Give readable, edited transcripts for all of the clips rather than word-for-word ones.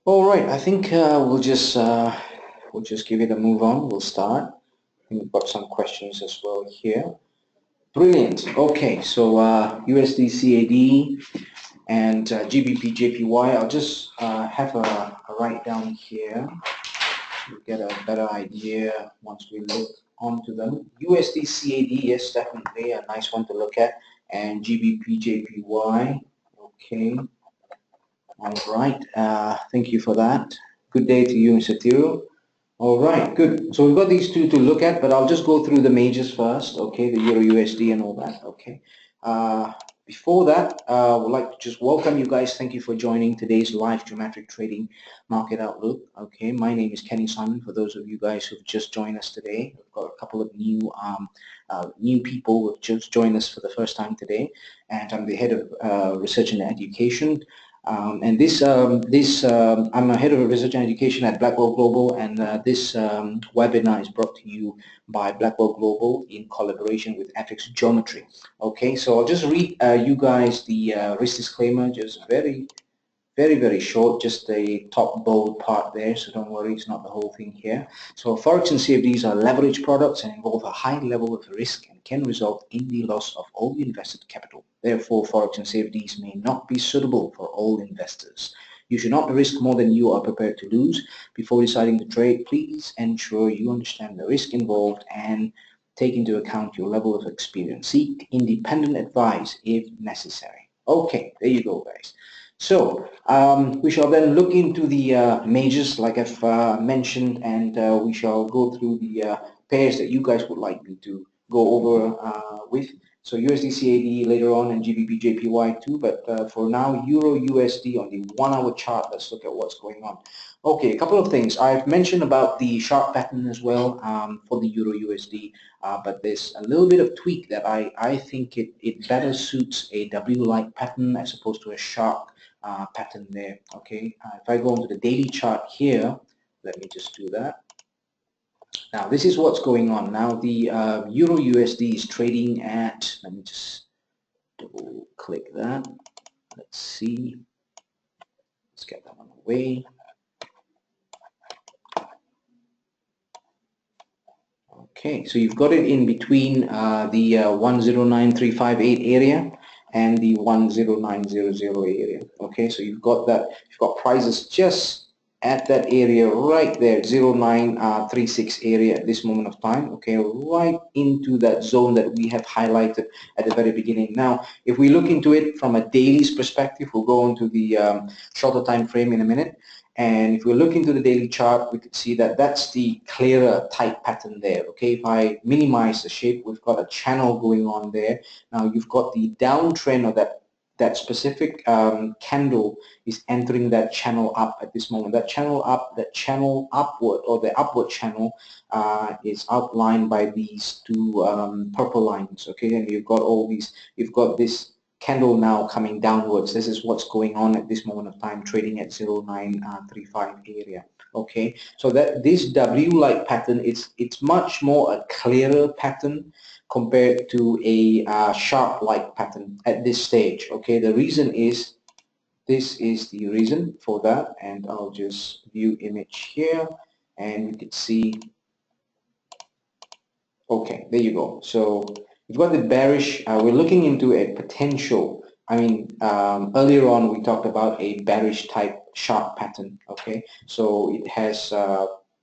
All right, I think we'll just give it a move on. We'll start. I think we've got some questions as well here. Brilliant. Okay, so USD CAD and GBP JPY. I'll just have a write down here. We'll get a better idea once we look onto them. USD CAD, yes, definitely a nice one to look at, and GBP JPY. Okay. All right. Thank you for that. Good day to you, Mr. Thiru. All right, good. So we've got these two to look at, but I'll just go through the majors first, okay, the Euro USD and all that, okay. Before that, I would like to just welcome you guys. Thank you for joining today's live geometric trading market outlook, okay. My name is Kenny Simon. For those of you guys who've just joined us today, we've got a couple of new people who've just joined us for the first time today, and I'm the head of research and education. I'm a head of research and education at Blackwell Global, and this webinar is brought to you by Blackwell Global in collaboration with FX Geometry. Okay, so I'll just read you guys the risk disclaimer, just very short, just the top bold part there, so don't worry, it's not the whole thing here. So Forex and CFDs are leveraged products and involve a high level of risk and can result in the loss of all the invested capital. Therefore, Forex and CFDs may not be suitable for all investors. You should not risk more than you are prepared to lose. Before deciding to trade, please ensure you understand the risk involved and take into account your level of experience. Seek independent advice if necessary. Okay, there you go, guys. So we shall then look into the majors like I've mentioned, and we shall go through the pairs that you guys would like me to go over with. So USD CAD later on and GBP JPY too, but for now Euro USD on the 1 hour chart. Let's look at what's going on. Okay, a couple of things. I've mentioned about the sharp pattern as well for the Euro USD, but there's a little bit of tweak that I think it better suits a W-like pattern as opposed to a sharp pattern there. Okay, if I go into the daily chart here, let me just do that. Now this is what's going on. Now the Euro USD is trading at, let me just double click that. Let's see. Let's get that one away. Okay, so you've got it in between the 109358 area and the 10900 area. Okay, so you've got that, you've got prices just at that area right there, 0936 area at this moment of time. Okay, right into that zone that we have highlighted at the very beginning. Now, if we look into it from a daily's perspective, we'll go into the shorter time frame in a minute. And if we look into the daily chart, we could see that that's the clearer type pattern there. Okay, if I minimize the shape, we've got a channel going on there. Now you've got the downtrend of that specific candle is entering that channel up at this moment. That channel up, that channel upward, or the upward channel is outlined by these two purple lines. Okay, and you've got all these, you've got this candle now coming downwards. This is what's going on at this moment of time, trading at 0935 area. Okay, so that this W-like pattern, it's much more a clearer pattern compared to a sharp-like pattern at this stage. Okay, the reason is, this is the reason for that, and I'll just view image here, and you can see. Okay, there you go. So you've got the bearish. We're looking into a potential. I mean, earlier on we talked about a bearish type sharp pattern. Okay, so it has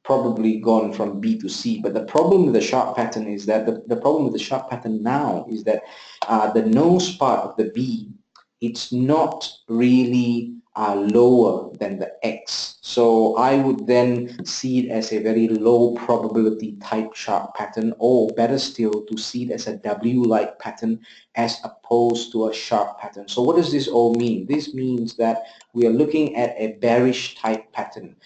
probably gone from B to C. But the problem with the sharp pattern is that the problem with the sharp pattern now is that the nose part of the B, it's not really lower than the X. So I would then see it as a very low probability type sharp pattern, or better still, to see it as a W-like pattern as opposed to a sharp pattern. So what does this all mean? This means that we are looking at a bearish type pattern.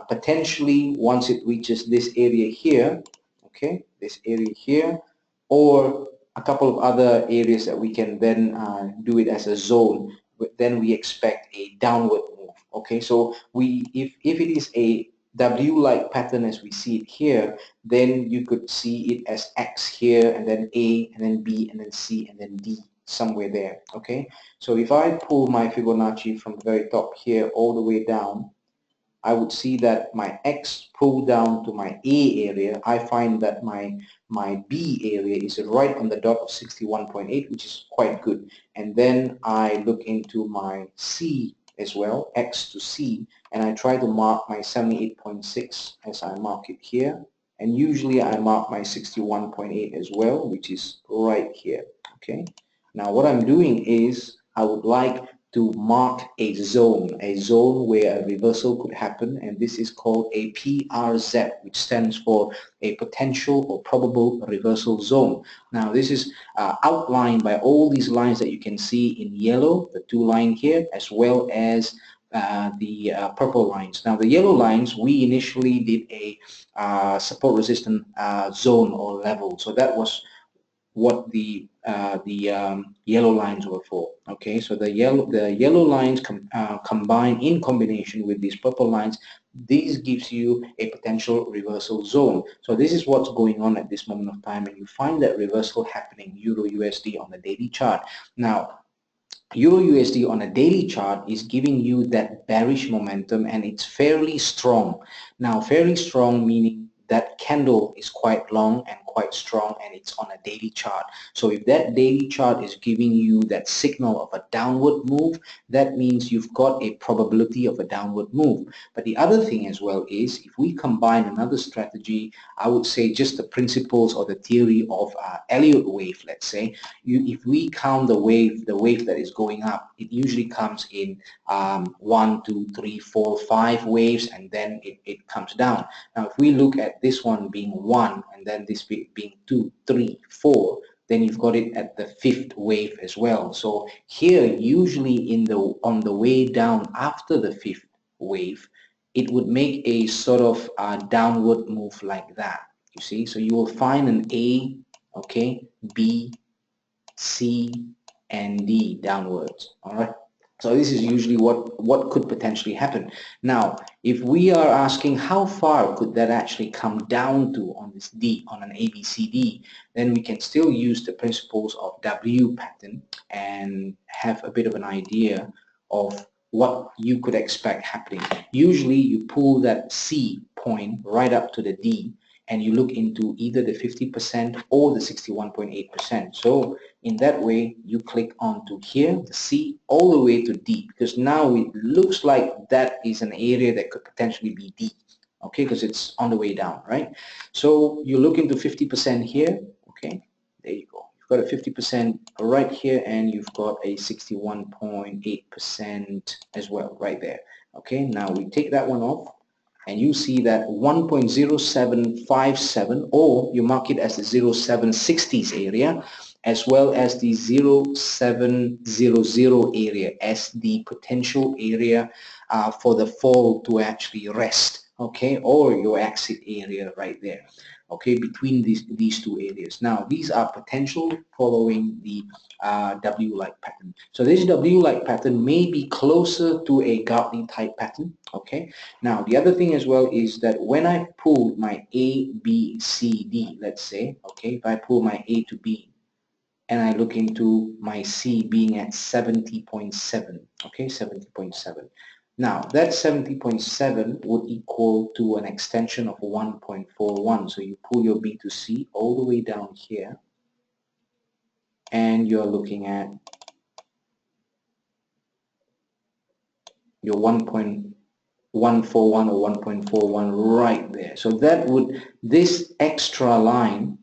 Potentially once it reaches this area here, okay, this area here, or a couple of other areas that we can then do it as a zone, then we expect a downward move. Okay, so if it is a W-like pattern as we see it here, then you could see it as X here, and then A, and then B, and then C, and then D, somewhere there. Okay, so if I pull my Fibonacci from the very top here all the way down, I would see that my X pull down to my A area. I find that my B area is right on the dot of 61.8, which is quite good. And then I look into my C as well, X to C, and I try to mark my 78.6 as I mark it here. And usually I mark my 61.8 as well, which is right here. Okay. Now what I'm doing is I would like to mark a zone where a reversal could happen, and this is called a PRZ, which stands for a potential or probable reversal zone. Now this is outlined by all these lines that you can see in yellow, the two lines here, as well as the purple lines. Now the yellow lines, we initially did a support resistant zone or level, so that was what the yellow lines were for. Okay, so the yellow lines combine in combination with these purple lines. This gives you a potential reversal zone. So this is what's going on at this moment of time, and you find that reversal happening Euro USD on the daily chart. Now Euro USD on a daily chart is giving you that bearish momentum, and it's fairly strong. Now fairly strong meaning that candle is quite long and quite strong, and it's on a daily chart. So if that daily chart is giving you that signal of a downward move, that means you've got a probability of a downward move. But the other thing as well is, if we combine another strategy, I would say just the principles or the theory of Elliott wave, let's say, if we count the wave that is going up, it usually comes in 1, 2, 3, 4, 5 waves, and then it comes down. Now if we look at this one being 1 and then this being 2, 3, 4, then you've got it at the 5th wave as well. So here usually on the way down after the 5th wave, it would make a sort of downward move like that, you see. So you will find an A, okay, B, C, and D downwards. All right. So this is usually what could potentially happen. Now, if we are asking how far could that actually come down to on this D, on an ABCD, then we can still use the principles of W pattern and have a bit of an idea of what you could expect happening. Usually you pull that C point right up to the D, and you look into either the 50% or the 61.8%. So in that way, you click onto here, the C, all the way to D, because now it looks like that is an area that could potentially be D, okay, because it's on the way down, right? So you look into 50% here, okay, there you go. You've got a 50% right here, and you've got a 61.8% as well, right there. Okay, now we take that one off, and you see that 1.0757, or you mark it as the 0760s area, as well as the 0700 area as the potential area for the fall to actually rest, okay, or your exit area right there, okay, between these two areas. Now these are potential following the W-like pattern. So this W-like pattern may be closer to a Gartley type pattern, okay. Now the other thing as well is that when I pull my A, B, C, D, let's say, okay, if I pull my A to B and I look into my C being at 70.7, okay, 70.7. Now that 70.7 would equal to an extension of 1.41. So you pull your B to C all the way down here, and you're looking at your 1.141 or 1.41 right there. So that would, this extra line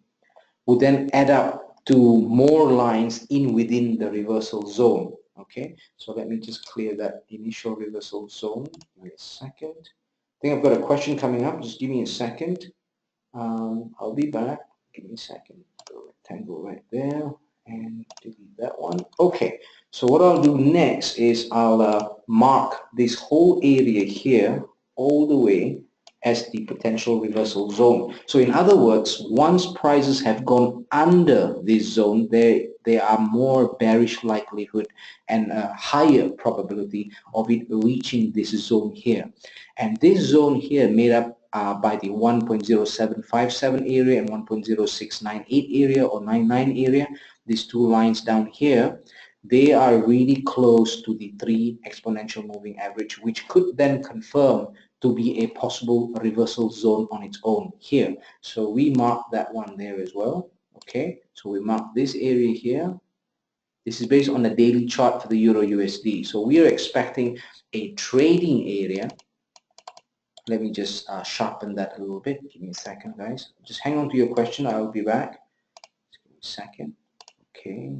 would then add up to more lines within the reversal zone. Okay, so let me just clear that initial reversal zone. Give me a second. I think I've got a question coming up. Just give me a second. I'll be back. Give me a second. Rectangle right there, and delete that one. Okay, so what I'll do next is I'll mark this whole area here all the way as the potential reversal zone. So in other words, once prices have gone under this zone, there are more bearish likelihood and a higher probability of it reaching this zone here. And this zone here made up by the 1.0757 area and 1.0698 area or 99 area, these two lines down here, they are really close to the 3 exponential moving average, which could then confirm to be a possible reversal zone on its own here. So we mark that one there as well. Okay, so we mark this area here. This is based on the daily chart for the Euro USD. So we are expecting a trading area. Let me just sharpen that a little bit. Give me a second, guys. Just hang on to your question. I will be back. Just give me a second. Okay.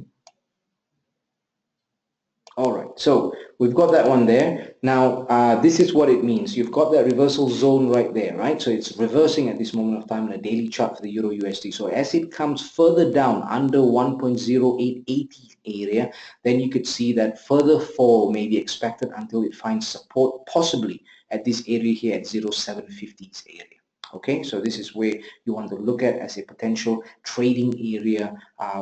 All right, so we've got that one there. Now, this is what it means. You've got that reversal zone right there, right? So it's reversing at this moment of time in a daily chart for the Euro USD. So as it comes further down under 1.0880 area, then you could see that further fall may be expected until it finds support possibly at this area here at 0.750s area. Okay, so this is where you want to look at as a potential trading area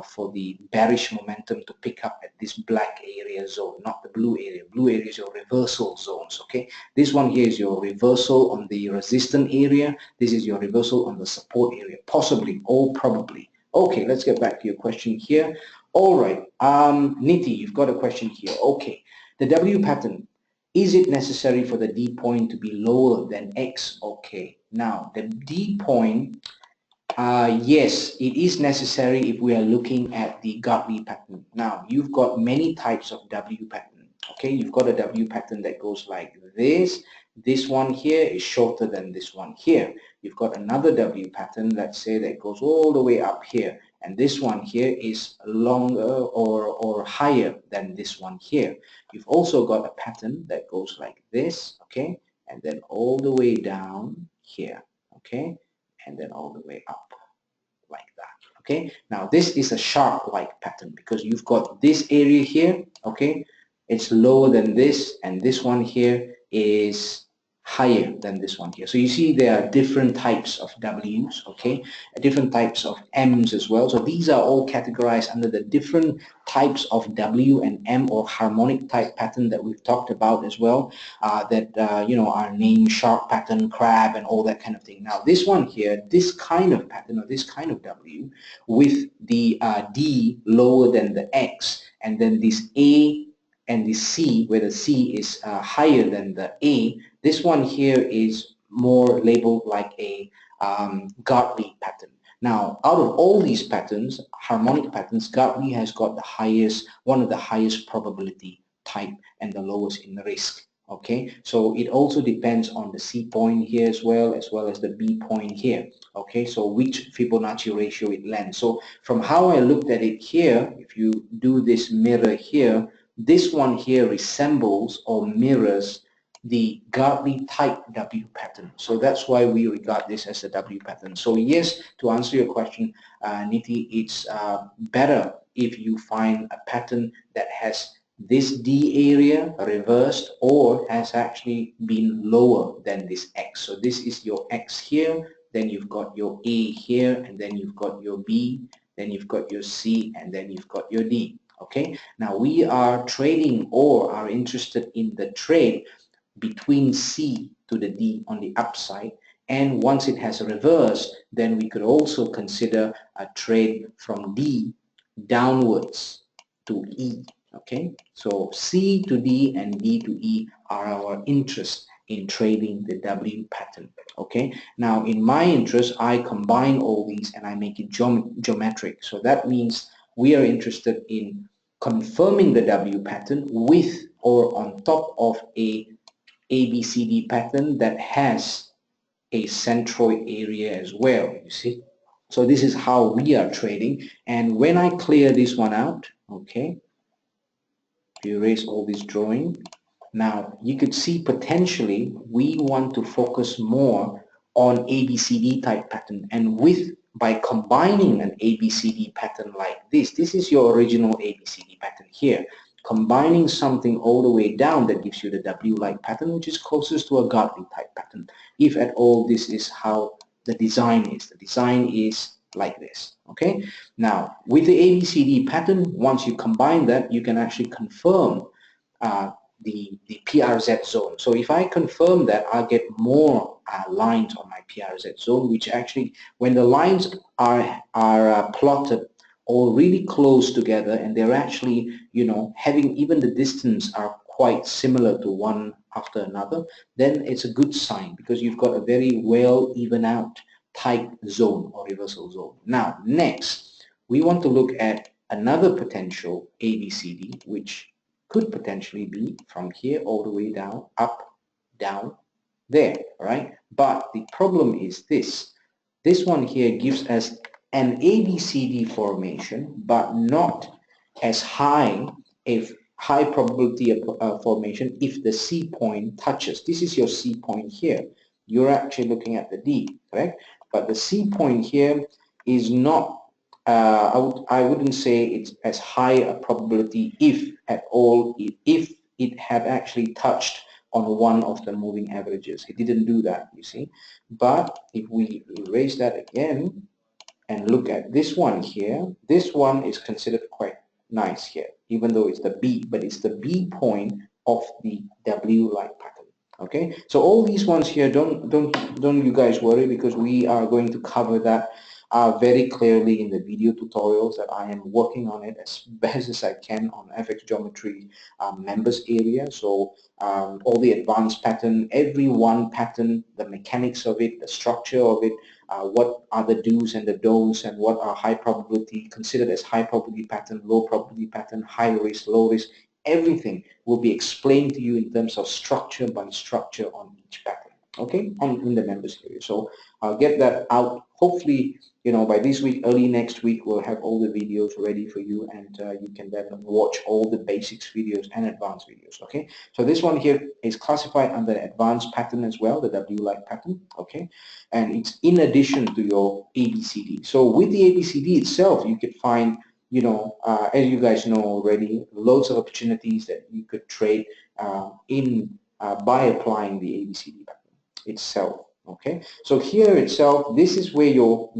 for the bearish momentum to pick up at this black area zone, not the blue area. Blue area is your reversal zones. Okay, this one here is your reversal on the resistance area. This is your reversal on the support area, possibly or probably. Okay, let's get back to your question here. All right, Niti, you've got a question here. Okay, the W pattern. Is it necessary for the D point to be lower than X? Okay, now the D point, yes, it is necessary if we are looking at the Gartley pattern. Now, you've got many types of W pattern. Okay, you've got a W pattern that goes like this. This one here is shorter than this one here. You've got another W pattern, let's say, that goes all the way up here. And this one here is longer or higher than this one here. You've also got a pattern that goes like this, okay, and then all the way down here, okay, and then all the way up like that. Okay, now this is a sharp like pattern because you've got this area here, okay, it's lower than this, and this one here is higher than this one here. So you see there are different types of W's, okay, different types of M's as well. So these are all categorized under the different types of W and M or harmonic type pattern that we've talked about as well, that you know, are named sharp pattern, crab, and all that kind of thing. Now this one here, this kind of pattern or this kind of W with the D lower than the X, and then this A and the C, where the C is higher than the A, this one here is more labeled like a Gartley pattern. Now, out of all these patterns, harmonic patterns, Gartley has got the highest, one of the highest probability type and the lowest in risk. Okay, so it also depends on the C point here as well as the B point here. Okay, so which Fibonacci ratio it lands. So from how I looked at it here, if you do this mirror here, this one here resembles or mirrors the Gartley type W pattern. So that's why we regard this as a W pattern. So yes, to answer your question, Niti, it's better if you find a pattern that has this D area reversed or has actually been lower than this X. So this is your X here, then you've got your A here, and then you've got your B, then you've got your C, and then you've got your D. Okay, now we are trading or are interested in the trade between C to the D on the upside, and once it has reversed, then we could also consider a trade from D downwards to E. Okay, so C to D and D to E are our interest in trading the W pattern. Okay, now in my interest, I combine all these and I make it geometric. So that means we are interested in confirming the W pattern with or on top of a ABCD pattern that has a centroid area as well, you see. So this is how we are trading, and when I clear this one out, okay, erase all this drawing. Now you could see potentially we want to focus more on ABCD type pattern, and by combining an ABCD pattern like this is your original ABCD pattern here, combining something all the way down that gives you the W-like pattern, which is closest to a Gartley type pattern. If at all, this is how the design is. The design is like this. Okay, now with the ABCD pattern, once you combine that, you can actually confirm the PRZ zone. So if I confirm that, I'll get more lines on my PRZ zone, which actually, when the lines are plotted all really close together, and they're actually, you know, having even the distance are quite similar to one after another, then it's a good sign because you've got a very well even out tight zone or reversal zone. Now next we want to look at another potential ABCD, which could potentially be from here all the way down, up, down, there, right? But the problem is this one here gives us an ABCD formation, but not as high if high probability of formation if the C point touches. This is your C point here. You're actually looking at the D, correct? But the C point here is not, I wouldn't say it's as high a probability if at all, if it had actually touched on one of the moving averages. It didn't do that, you see. But if we erase that again and look at this one here, this one is considered quite nice here, even though it's the B, but it's the B point of the W-like pattern. Okay, so all these ones here, don't you guys worry, because we are going to cover that very clearly in the video tutorials that I am working on it as best as I can on FX Geometry members area. So all the advanced pattern, every one pattern, the mechanics of it, the structure of it, what are the do's and the don'ts, and what are high probability, considered as high probability pattern, low probability pattern, high risk, low risk, everything will be explained to you in terms of structure by structure on each pattern, okay, in the members area. So I'll get that out. Hopefully, you know, by this week, early next week, we'll have all the videos ready for you, and you can then watch all the basics videos and advanced videos, okay? So this one here is classified under the advanced pattern as well, the W-like pattern, okay? And it's in addition to your ABCD. So with the ABCD itself, you could find, you know, as you guys know already, loads of opportunities that you could trade by applying the ABCD pattern itself. Okay, so here itself, this is where your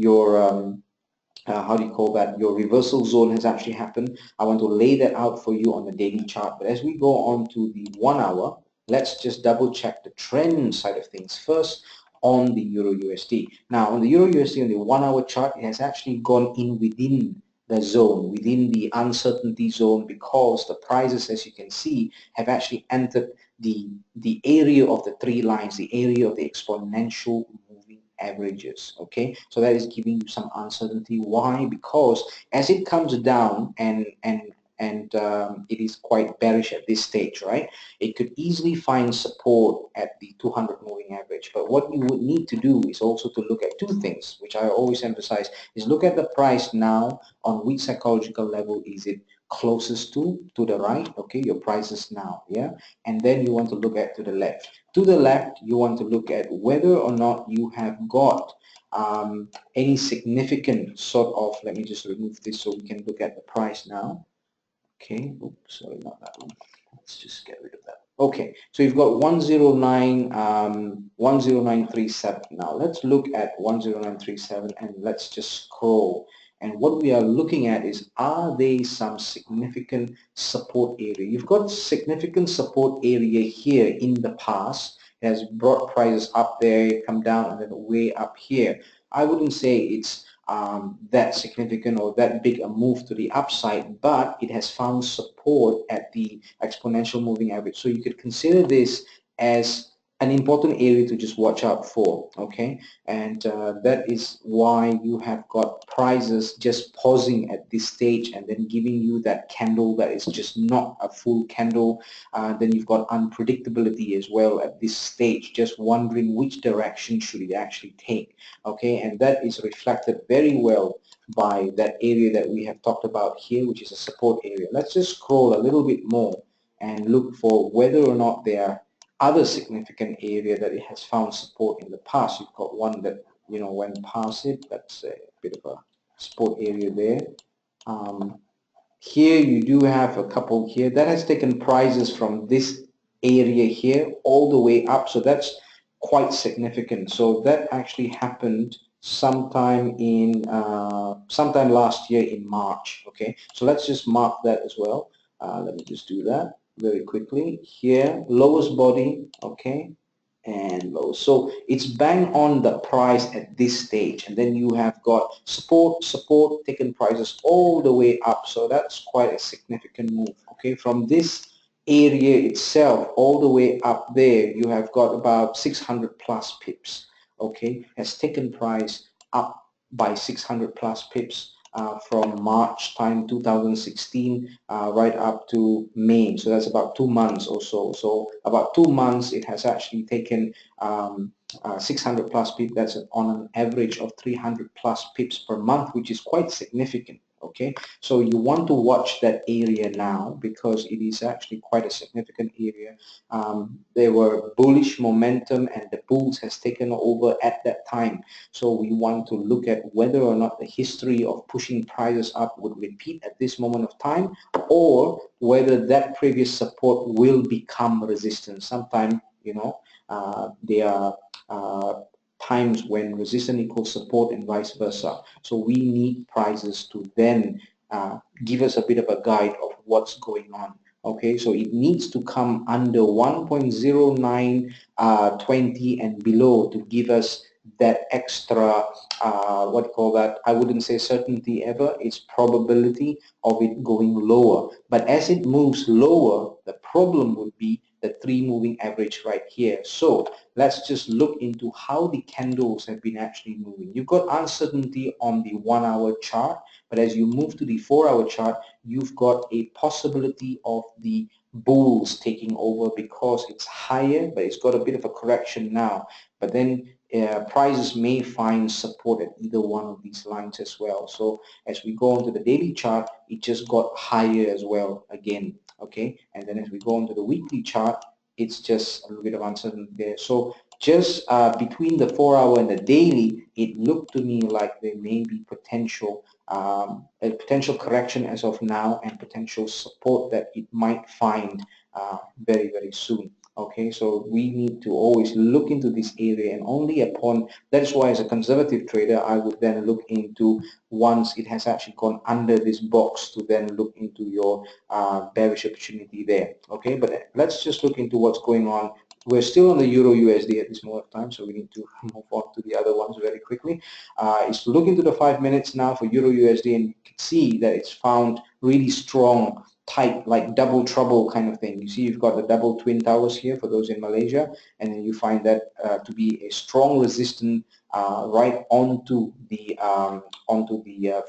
how do you call that, your reversal zone has actually happened. I want to lay that out for you on the daily chart. But as we go on to the 1 hour, let's just double check the trend side of things first on the Euro USD. Now on the Euro USD on the 1 hour chart, it has actually gone in within the zone, within the uncertainty zone, because the prices, as you can see, have actually entered the area of the three lines, the area of the exponential moving averages. Okay, so that is giving you some uncertainty. Why? Because as it comes down and it is quite bearish at this stage, right? It could easily find support at the 200 moving average. But what you would need to do is also to look at two things, which I always emphasize, is look at the price now. On which psychological level is it closest to the right? Okay, your prices now, yeah. And then you want to look at to the left. To the left, you want to look at whether or not you have got any significant sort of, let me just remove this so we can look at the price now. Okay, oops, sorry, not that one. Let's just get rid of that. Okay, so you've got 109, 10937. Now let's look at 10937 and let's just scroll. And what we are looking at is, are there some significant support area? You've got significant support area here in the past. It has brought prices up there, come down, and then way up here. I wouldn't say it's that significant or that big a move to the upside, but it has found support at the exponential moving average. So you could consider this as an important area to just watch out for, okay? And that is why you have got prices just pausing at this stage and then giving you that candle that is just not a full candle. Then you've got unpredictability as well at this stage, just wondering which direction should it actually take, okay? And that is reflected very well by that area that we have talked about here, which is a support area. Let's just scroll a little bit more and look for whether or not there are other significant area that it has found support in the past. You've got one that, you know, went past it. That's a bit of a support area there. Here you do have a couple here that has taken prices from this area here all the way up, so that's quite significant. So that actually happened sometime in sometime last year in March. Okay, so let's just mark that as well. Let me just do that very quickly. Here, lowest body, okay, and low. So it's bang on the price at this stage, and then you have got support, taken prices all the way up. So that's quite a significant move, okay, from this area itself, all the way up there, you have got about 600 plus pips, okay, has taken price up by 600 plus pips from March time 2016 right up to May. So that's about 2 months or so. So about 2 months it has actually taken 600 plus pips. That's on an average of 300 plus pips per month, which is quite significant. Okay, so you want to watch that area now because it is actually quite a significant area. There were bullish momentum and the bulls has taken over at that time. So we want to look at whether or not the history of pushing prices up would repeat at this moment of time, or whether that previous support will become resistance. Sometimes, you know, there are times when resistance equals support and vice versa. So we need prices to then give us a bit of a guide of what's going on. Okay, so it needs to come under 1.0920 and below to give us that extra, what do you call that? I wouldn't say certainty ever, it's probability of it going lower. But as it moves lower, the problem would be the 3 moving average right here. So let's just look into how the candles have been actually moving. You've got uncertainty on the 1 hour chart, but as you move to the 4 hour chart, you've got a possibility of the bulls taking over because it's higher, but it's got a bit of a correction now. But then prices may find support at either one of these lines as well. So as we go onto the daily chart, it just got higher as well again. Okay, and then as we go onto the weekly chart, it's just a little bit of uncertainty there. So just between the 4 hour and the daily, it looked to me like there may be a potential correction as of now and potential support that it might find very, very soon. Okay, so we need to always look into this area, and only upon, that is why as a conservative trader I would then look into once it has actually gone under this box to then look into your bearish opportunity there. Okay, but let's just look into what's going on. We're still on the Euro USD at this moment of time, so we need to move on to the other ones very quickly. Is look into the 5 minutes now for Euro USD, and you can see that it's found really strong type, like double trouble kind of thing. You see you've got the double twin towers here for those in Malaysia, and then you find that to be a strong resistance right onto the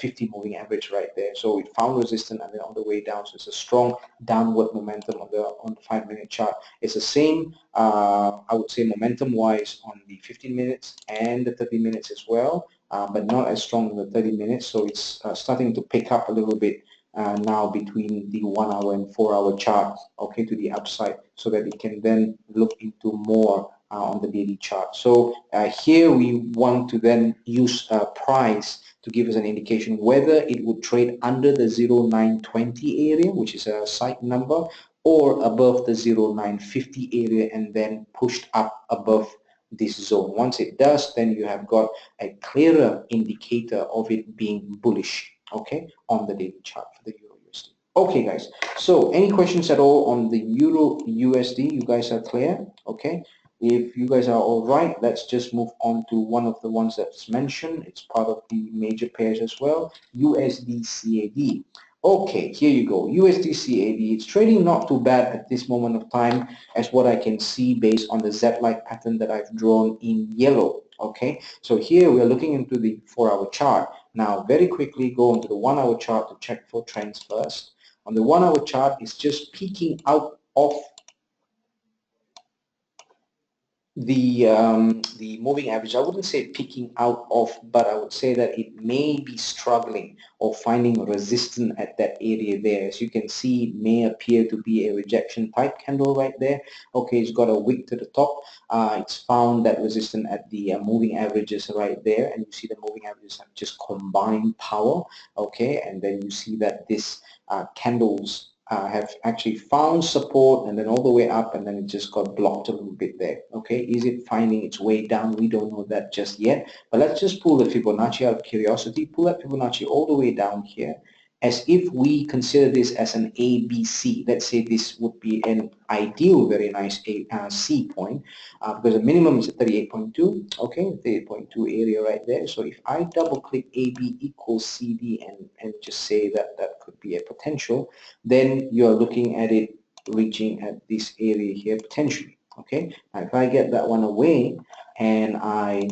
50 moving average right there. So it found resistance and then on the way down, so it's a strong downward momentum on the 5 minute chart. It's the same I would say momentum wise on the 15 minutes and the 30 minutes as well, but not as strong in the 30 minutes. So it's starting to pick up a little bit now between the 1 hour and 4 hour chart, okay, to the upside, so that it can then look into more on the daily chart. So here we want to then use price to give us an indication whether it would trade under the 0920 area, which is a side number, or above the 0950 area and then pushed up above this zone. Once it does, then you have got a clearer indicator of it being bullish, okay, on the daily chart for the Euro USD. Okay, guys, so any questions at all on the Euro USD? You guys are clear? Okay, if you guys are all right, let's just move on to one of the ones that's mentioned. It's part of the major pairs as well, USD CAD. Okay, here you go, USD CAD. It's trading not too bad at this moment of time, as what I can see based on the Z-like pattern that I've drawn in yellow. Okay, so here we're looking into the 4 hour chart. Now very quickly go onto the 1 hour chart to check for trends first. On the 1 hour chart, it's just peeking out of the moving average. I wouldn't say peaking out of, but I would say that it may be struggling or finding resistance at that area there. As you can see, it may appear to be a rejection type candle right there. Okay, it's got a wick to the top. It's found that resistance at the moving averages right there, and you see the moving averages have just combined power. Okay, and then you see that this candles have actually found support and then all the way up, and then it just got blocked a little bit there. Okay, is it finding its way down? We don't know that just yet, but let's just pull the Fibonacci out of curiosity. Pull that Fibonacci all the way down here, as if we consider this as an ABC. Let's say this would be an ideal, very nice C point, because the minimum is at 38.2. Okay, 38.2 area right there. So if I double click AB equals CD and just say that that could be a potential, then you're looking at it reaching at this area here potentially. Okay, now if I get that one away and I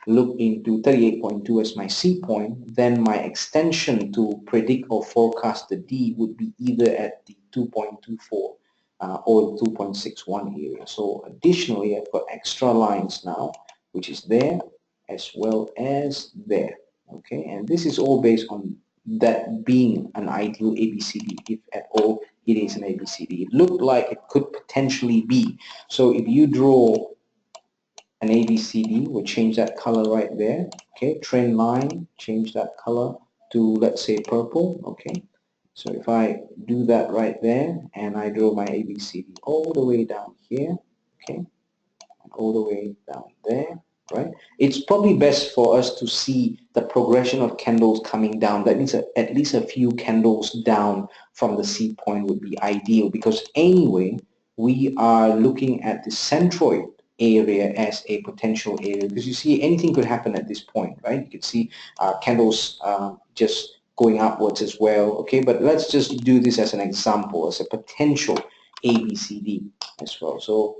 look into 38.2 as my C point, then my extension to predict or forecast the D would be either at the 2.24 or 2.61 area. So additionally, I've got extra lines now, which is there as well as there. Okay, and this is all based on that being an ideal ABCD, if at all it is an ABCD. It looked like it could potentially be. So if you draw an ABCD, we'll change that color right there. Okay, trend line, change that color to, let's say, purple. Okay, so if I do that right there and I draw my ABCD all the way down here, okay, and all the way down there, right? It's probably best for us to see the progression of candles coming down. That means at least a few candles down from the C point would be ideal, because anyway, we are looking at the centroid area as a potential area, because you see anything could happen at this point, right? You could see candles just going upwards as well. Okay, but let's just do this as an example, as a potential ABCD as well. So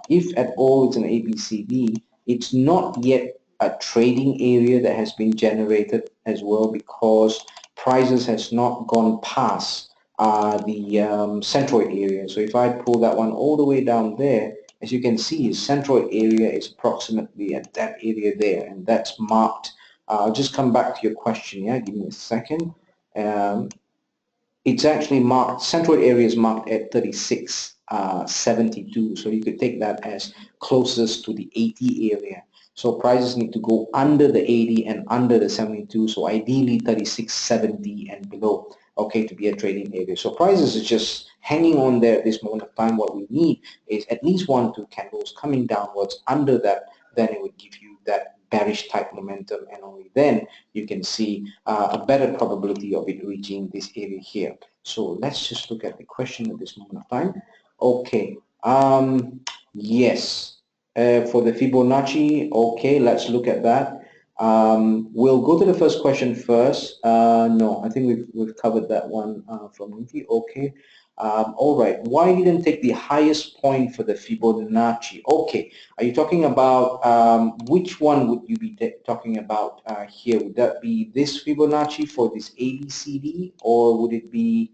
if at all it's an ABCD, it's not yet a trading area that has been generated as well, because prices has not gone past the centroid area. So if I pull that one all the way down there, as you can see, his centroid area is approximately at that area there, and that's marked. I'll just come back to your question. Yeah, give me a second. It's actually marked, centroid area is marked at 36.72, so you could take that as closest to the 80 area. So prices need to go under the 80 and under the 72, so ideally 36.70 and below, okay, to be a trading area. So prices is just hanging on there at this moment of time. What we need is at least 1 or 2 candles coming downwards under that, then it would give you that bearish type momentum, and only then you can see a better probability of it reaching this area here. So let's just look at the question at this moment of time. Okay, yes, for the Fibonacci, okay, let's look at that. We'll go to the first question first. No, I think we've covered that one from Niti. Okay. All right, why didn't take the highest point for the Fibonacci? Okay, are you talking about which one would you be talking about here? Would that be this Fibonacci for this ABCD, or would it be,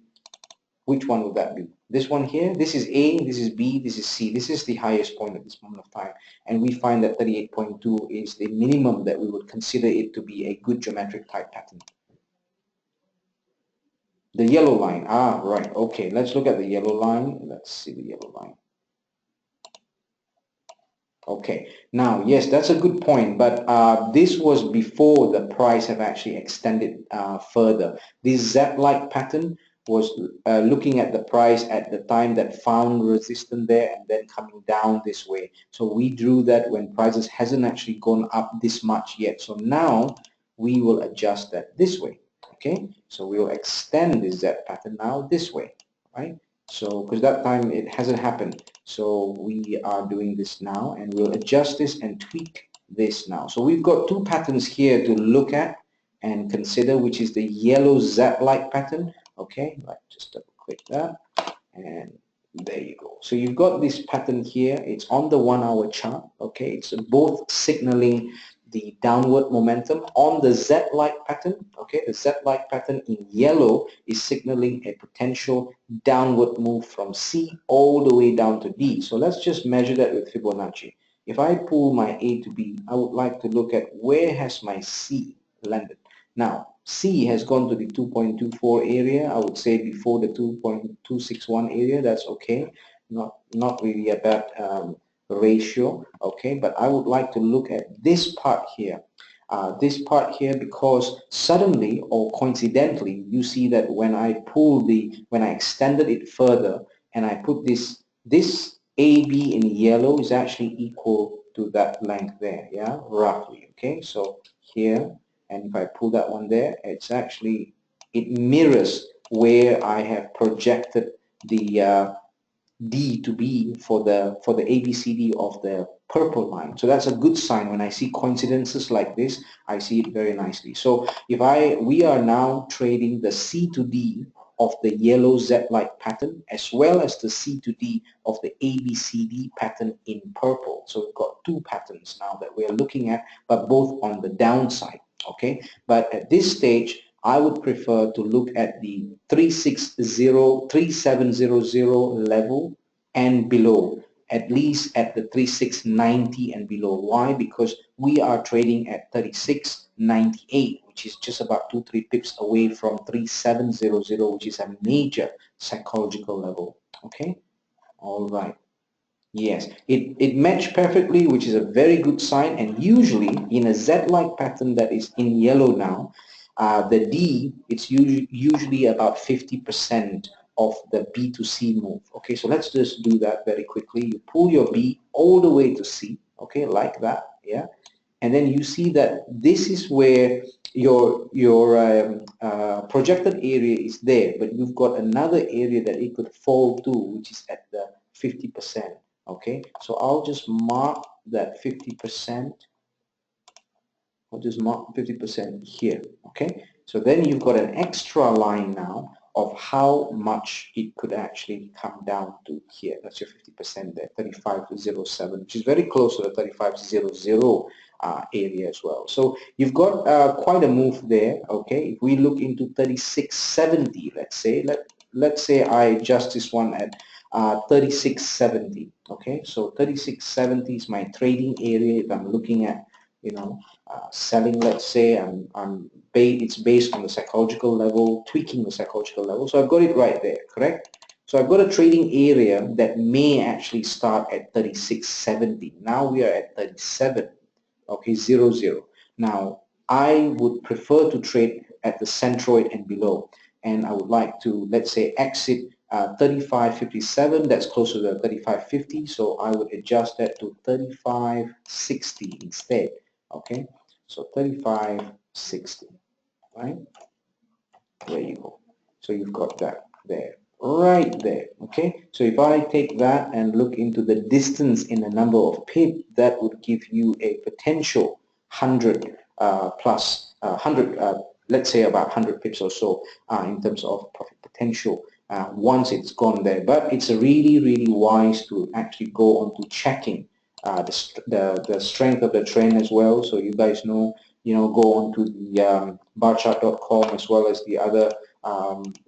which one would that be? This one here? This is A, this is B, this is C. This is the highest point at this moment of time, and we find that 38.2 is the minimum that we would consider it to be a good geometric type pattern. The yellow line, right, okay, let's look at the yellow line. Let's see the yellow line. Okay, now, yes, that's a good point, but this was before the price have actually extended further. This Z-like pattern was looking at the price at the time that found resistance there and then coming down this way. So we drew that when prices hasn't actually gone up this much yet. So now we will adjust that this way. Okay, so we will extend this Z pattern now this way, right? So because that time it hasn't happened, so we are doing this now, and we'll adjust this and tweak this now. So we've got 2 patterns here to look at and consider, which is the yellow Z-like pattern. Okay, right, just double click that, and there you go. So you've got this pattern here. It's on the 1-hour chart. Okay, it's both signaling the downward momentum on the Z-like pattern. Okay, the Z-like pattern in yellow is signaling a potential downward move from C all the way down to D. So let's just measure that with Fibonacci. If I pull my A to B, I would like to look at where has my C landed. Now, C has gone to the 2.24 area. I would say before the 2.261 area. That's okay. Not really a bad ratio, okay, but I would like to look at this part here, because suddenly or coincidentally you see that when I extended it further and I put this AB in yellow is actually equal to that length there, yeah, roughly. Okay, so here, and if I pull that one there, it's actually, it mirrors where I have projected the D to be for the ABCD of the purple line. So that's a good sign. When I see coincidences like this, I see it very nicely. So if we are now trading the C to D of the yellow Z-like pattern, as well as the C to D of the ABCD pattern in purple. So we've got two patterns now that we are looking at, but both on the downside. Okay, but at this stage, I would prefer to look at the 3700 level and below, at least at the 3690 and below. Why? Because we are trading at 3698, which is just about 2-3 pips away from 3700, which is a major psychological level. Okay, all right. Yes, it matched perfectly, which is a very good sign. And usually in a Z-like pattern that is in yellow now, the D, it's usually about 50% of the B to C move. Okay, so let's just do that very quickly. You pull your B all the way to C, okay, like that, yeah. And then you see that this is where your projected area is there, but you've got another area that it could fall to, which is at the 50%. Okay, so I'll just mark that 50%. I'll just mark 50% here. Okay, so then you've got an extra line now of how much it could actually come down to here. That's your 50% there, 3507, which is very close to the 3500 area as well. So you've got quite a move there. Okay, if we look into 3670, let's say I adjust this one at 3670. Okay, so 3670 is my trading area. If I'm looking at, you know, selling, let's say it's based on the psychological level, tweaking the psychological level. So I've got it right there, correct? So I've got a trading area that may actually start at 3670. Now we are at 37. Okay, 00. Now I would prefer to trade at the centroid and below, and I would like to, let's say, exit 3557. That's closer to 3550, so I would adjust that to 3560 instead. Okay, so 3560, right? There you go. So you've got that there, right there. Okay, so if I take that and look into the distance in the number of pip, that would give you a potential 100 plus 100, let's say about 100 pips or so in terms of profit potential once it's gone there. But it's really wise to actually go on to checking the strength of the trend as well. So you guys know, go on to the barchart.com as well as the other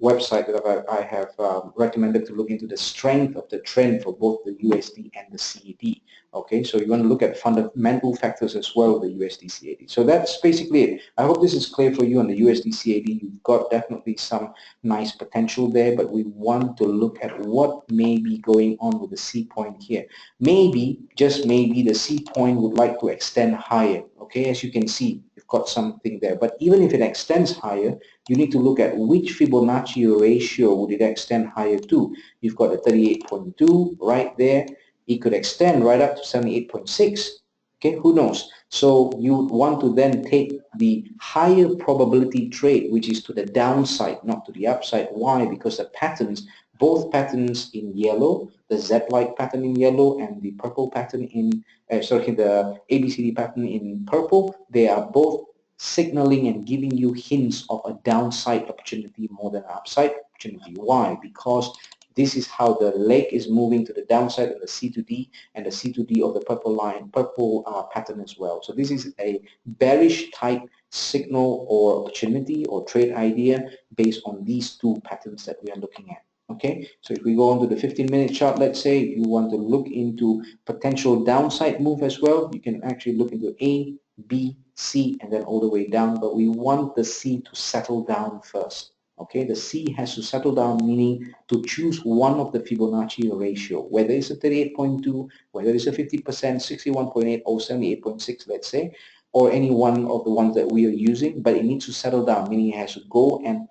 website that I have recommended to look into the strength of the trend for both the USD and the CAD. Okay, so you want to look at fundamental factors as well, the USD CAD. So that's basically it. I hope this is clear for you on the USD CAD. You've got definitely some nice potential there, but we want to look at what may be going on with the C point here. Maybe, just maybe, the C point would like to extend higher. Okay, as you can see, you've got something there. But even if it extends higher, you need to look at which Fibonacci ratio would it extend higher to. You've got a 38.2 right there. It could extend right up to 78.6. Okay, who knows? So you would want to then take the higher probability trade, which is to the downside, not to the upside. Why? Because the patterns, both patterns in yellow, the Z-like pattern in yellow and the purple pattern in, the ABCD pattern in purple, they are both signaling and giving you hints of a downside opportunity more than an upside opportunity. Why? Because this is how the leg is moving to the downside of the C to D and the C to D of the purple line, purple pattern as well. So this is a bearish type signal or opportunity or trade idea based on these two patterns that we are looking at. Okay, so if we go on to the 15-minute chart, let's say, if you want to look into potential downside move as well, you can actually look into A, B, C, and then all the way down, but we want the C to settle down first. Okay, the C has to settle down, meaning to choose one of the Fibonacci ratio, whether it's a 38.2, whether it's a 50%, 61.8, or 78.6, let's say, or any one of the ones that we are using, but it needs to settle down, meaning it has to go and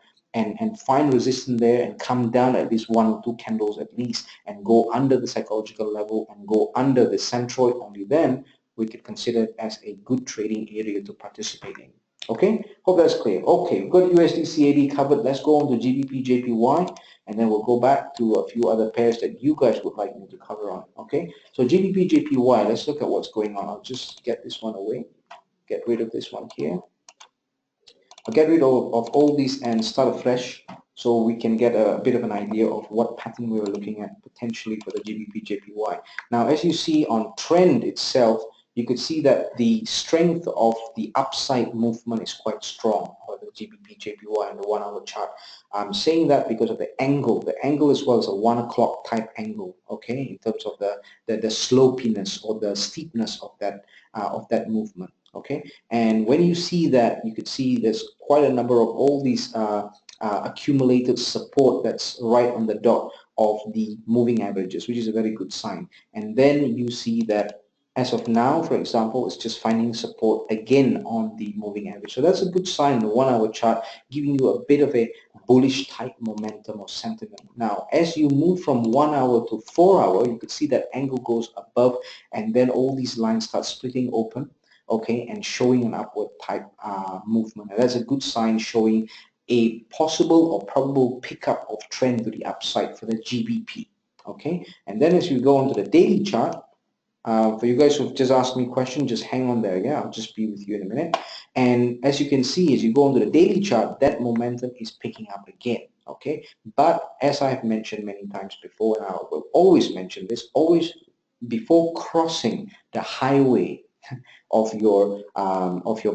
find resistance there and come down at least 1 or 2 candles at least and go under the psychological level and go under the centroid. Only then we could consider it as a good trading area to participate in. Okay, hope that's clear. Okay, we've got USD CAD covered. Let's go on to GBP JPY, and then we'll go back to a few other pairs that you guys would like me to cover on. Okay, so GBP JPY, let's look at what's going on. I'll just get this one away, get rid of this one here. I'll get rid of all these and start afresh so we can get a bit of an idea of what pattern we were looking at potentially for the GBP JPY. Now, as you see on trend itself, you could see that the strength of the upside movement is quite strong for the GBP JPY on the 1 hour chart. I'm saying that because of the angle. The angle as well is a 1 o'clock type angle, okay, in terms of the slopiness or the steepness of that movement, okay. And when you see that, you could see there's quite a number of all these accumulated support that's right on the dot of the moving averages, which is a very good sign. And then you see that as of now, for example, it's just finding support again on the moving average. So that's a good sign, the 1 hour chart, giving you a bit of a bullish type momentum or sentiment. Now, as you move from 1 hour to 4 hour, you could see that angle goes above, and then all these lines start splitting open, okay, and showing an upward type movement. And that's a good sign showing a possible or probable pickup of trend to the upside for the GBP, okay. And then as you go onto the daily chart, for you guys who've just asked me a question, just hang on there, yeah, I'll just be with you in a minute. And as you can see, as you go onto the daily chart, that momentum is picking up again, okay. But as I have mentioned many times before, and I will always mention this, always before crossing the highway of your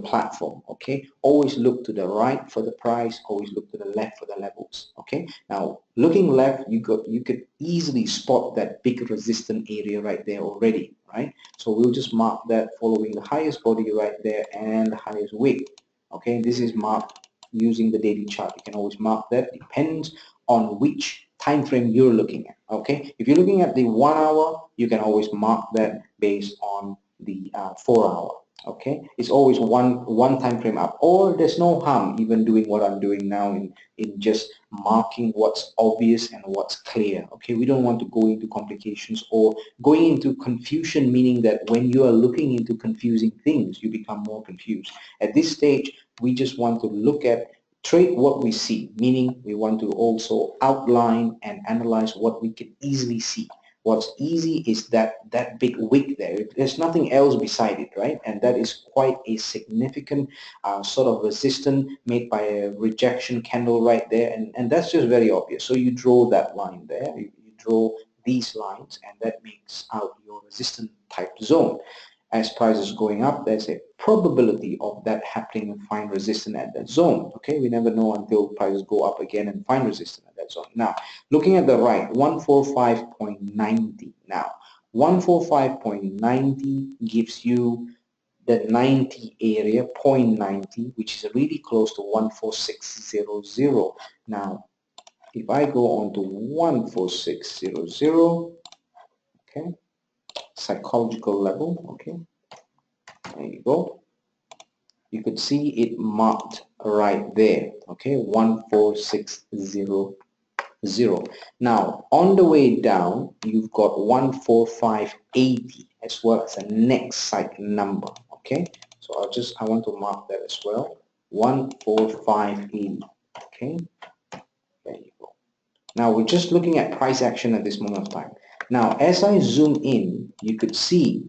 platform, okay, always look to the right for the price, always look to the left for the levels, okay. Now looking left, you could easily spot that big resistance area right there already, right? So we'll just mark that following the highest body right there and the highest wick, okay. This is marked using the daily chart. You can always mark that, depends on which time frame you're looking at, okay. If you're looking at the 1 hour, you can always mark that based on the 4 hour, okay. It's always one time frame up, or there's no harm even doing what I'm doing now in just marking what's obvious and what's clear, okay. We don't want to go into complications or going into confusion, meaning that when you are looking into confusing things, you become more confused. At this stage, we just want to look at trade what we see, meaning we want to also outline and analyze what we can easily see. What's easy is that big wick there. There's nothing else beside it, right? And that is quite a significant sort of resistance made by a rejection candle right there, and that's just very obvious. So you draw that line there, you draw these lines, and that makes out your resistance type zone. As price is going up, there's a probability of that happening and find resistance at that zone. Okay, we never know until prices go up again and find resistance at that zone. Now, looking at the right, 145.90. Now, 145.90 gives you the 90 area, 0.90, which is really close to 14600. Now, if I go on to 14600, okay, psychological level, okay, there you go. You could see it marked right there, okay, 14600. Now on the way down, you've got 14580 as well as a next site number, okay. So I want to mark that as well, 14580, okay. There you go. Now we're just looking at price action at this moment of time. Now as I zoom in, you could see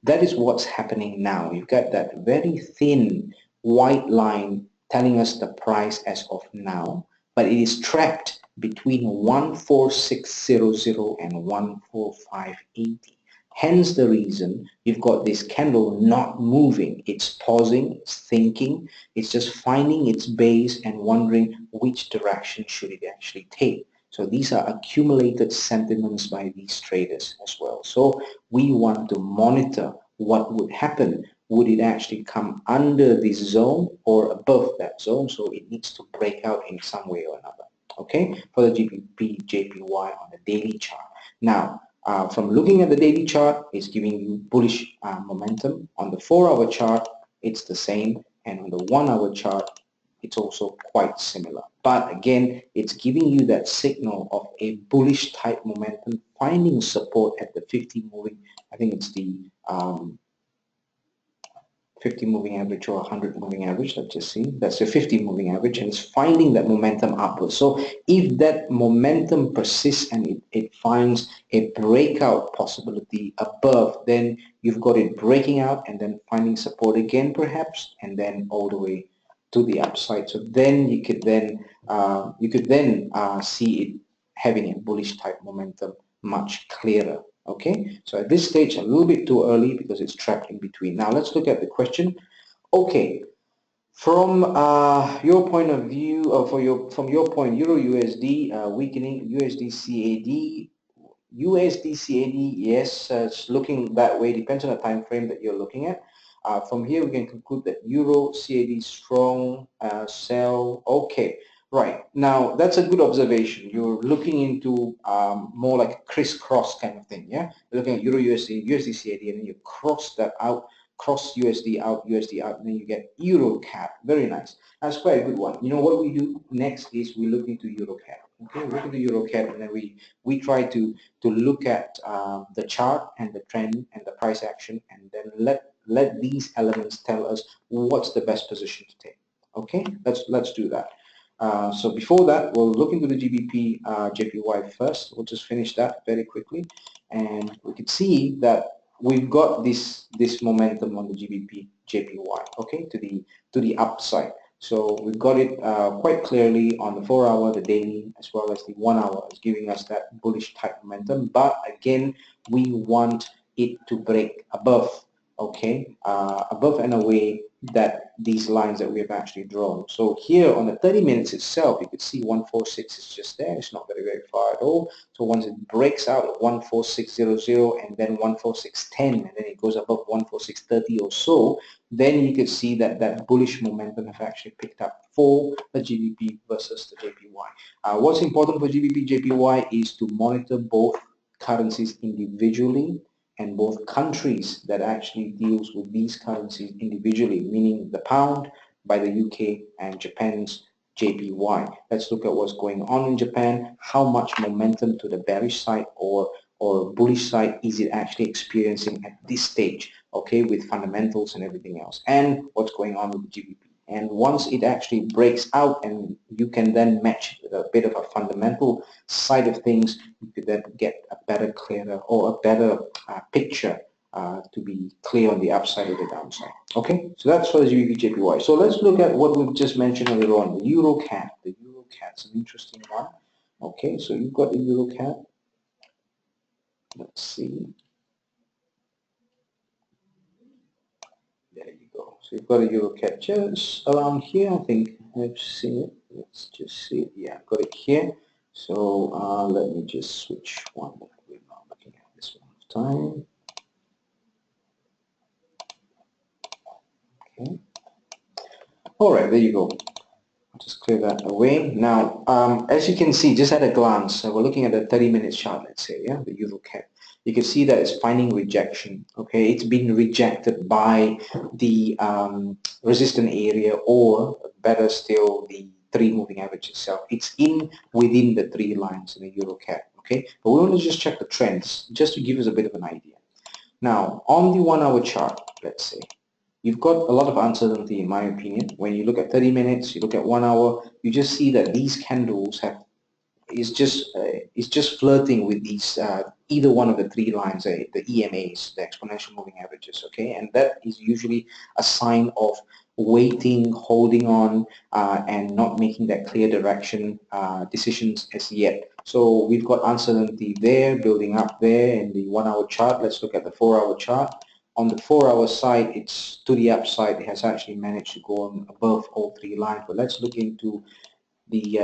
that is what's happening now. You've got that very thin white line telling us the price as of now, but it is trapped between 14600 and 14580. Hence the reason you've got this candle not moving. It's pausing, it's thinking, it's just finding its base and wondering which direction should it actually take. So these are accumulated sentiments by these traders as well. So we want to monitor what would happen. Would it actually come under this zone or above that zone? So it needs to break out in some way or another, okay, for the GBP JPY on the daily chart. Now, from looking at the daily chart, it's giving you bullish momentum. On the 4 hour chart, it's the same, and on the 1 hour chart, it's also quite similar. But again, it's giving you that signal of a bullish type momentum, finding support at the 50 moving, I think it's the 50 moving average or 100 moving average. Let's just see, that's the 50 moving average, and it's finding that momentum upwards. So if that momentum persists and it finds a breakout possibility above, then you've got it breaking out and then finding support again perhaps, and then all the way to the upside. So then you could then see it having a bullish type momentum much clearer. Okay, so at this stage a little bit too early because it's trapped in between. Now let's look at the question. Okay, from your point of view, from your point, Euro USD weakening, USD CAD. USD CAD, yes, it's looking that way. Depends on the time frame that you're looking at. From here, we can conclude that Euro CAD strong sell. Okay, right. Now that's a good observation. You're looking into more like a crisscross kind of thing. Yeah, you're looking at Euro USD, USD CAD, and then you cross that out, cross USD out, and then you get Euro CAD. Very nice. That's quite a good one. You know what we do next is we look into Euro CAD. Okay, we look into Euro CAD, and then we try to look at the chart and the trend and the price action, and then let these elements tell us what's the best position to take. Okay, let's do that. So before that, we'll look into the GBP JPY first. We'll just finish that very quickly, and we can see that we've got this momentum on the GBP JPY. Okay, to the upside. So we've got it quite clearly on the 4 hour, the daily, as well as the 1 hour is giving us that bullish type momentum. But again, we want it to break above, okay, above and away that these lines that we have actually drawn. So here on the 30 minutes itself, you could see 146 is just there. It's not very far at all. So once it breaks out at 146.00 and then 146.10 and then it goes above 146.30 or so, then you could see that that bullish momentum have actually picked up for the GBP versus the JPY. What's important for GBP JPY is to monitor both currencies individually and both countries that actually deals with these currencies individually, meaning the pound by the UK and Japan's JPY. Let's look at what's going on in Japan. How much momentum to the bearish side or bullish side is it actually experiencing at this stage, okay, with fundamentals and everything else, and what's going on with the GBP. And once it actually breaks out and you can then match a bit of a fundamental side of things, you could then get a better, clearer, or a better picture to be clear on the upside or the downside. Okay, so that's for the GBP JPY. So let's look at what we've just mentioned earlier on, the Euro CAD. The Euro CAD is an interesting one. Okay, so you've got the Euro CAD. Let's see. There you go. So you've got a Euro CAD just around here. I think I've seen it. Let's just see it. Yeah, I've got it here. So let me just switch one. We're not looking at this one of time. Okay. All right, there you go. I'll just clear that away. Now, as you can see, just at a glance, we're looking at a 30-minute chart, let's say, yeah, the Euro CAD. You can see that it's finding rejection. Okay, it's been rejected by the resistant area, or better still, the 3 moving average itself. It's within the 3 lines in the Euro CAD. Okay, but we want to just check the trends, just to give us a bit of an idea. Now, on the 1 hour chart, let's say, you've got a lot of uncertainty, in my opinion. When you look at 30 minutes, you look at 1 hour, you just see that these candles is just flirting with these either one of the 3 lines, the EMAs, the exponential moving averages. Okay, and that is usually a sign of waiting, holding on, and not making that clear direction decisions as yet. So we've got uncertainty there, building up there in the 1 hour chart. Let's look at the 4 hour chart. On the 4 hour side, it's to the upside. It has actually managed to go on above all 3 lines. But let's look into the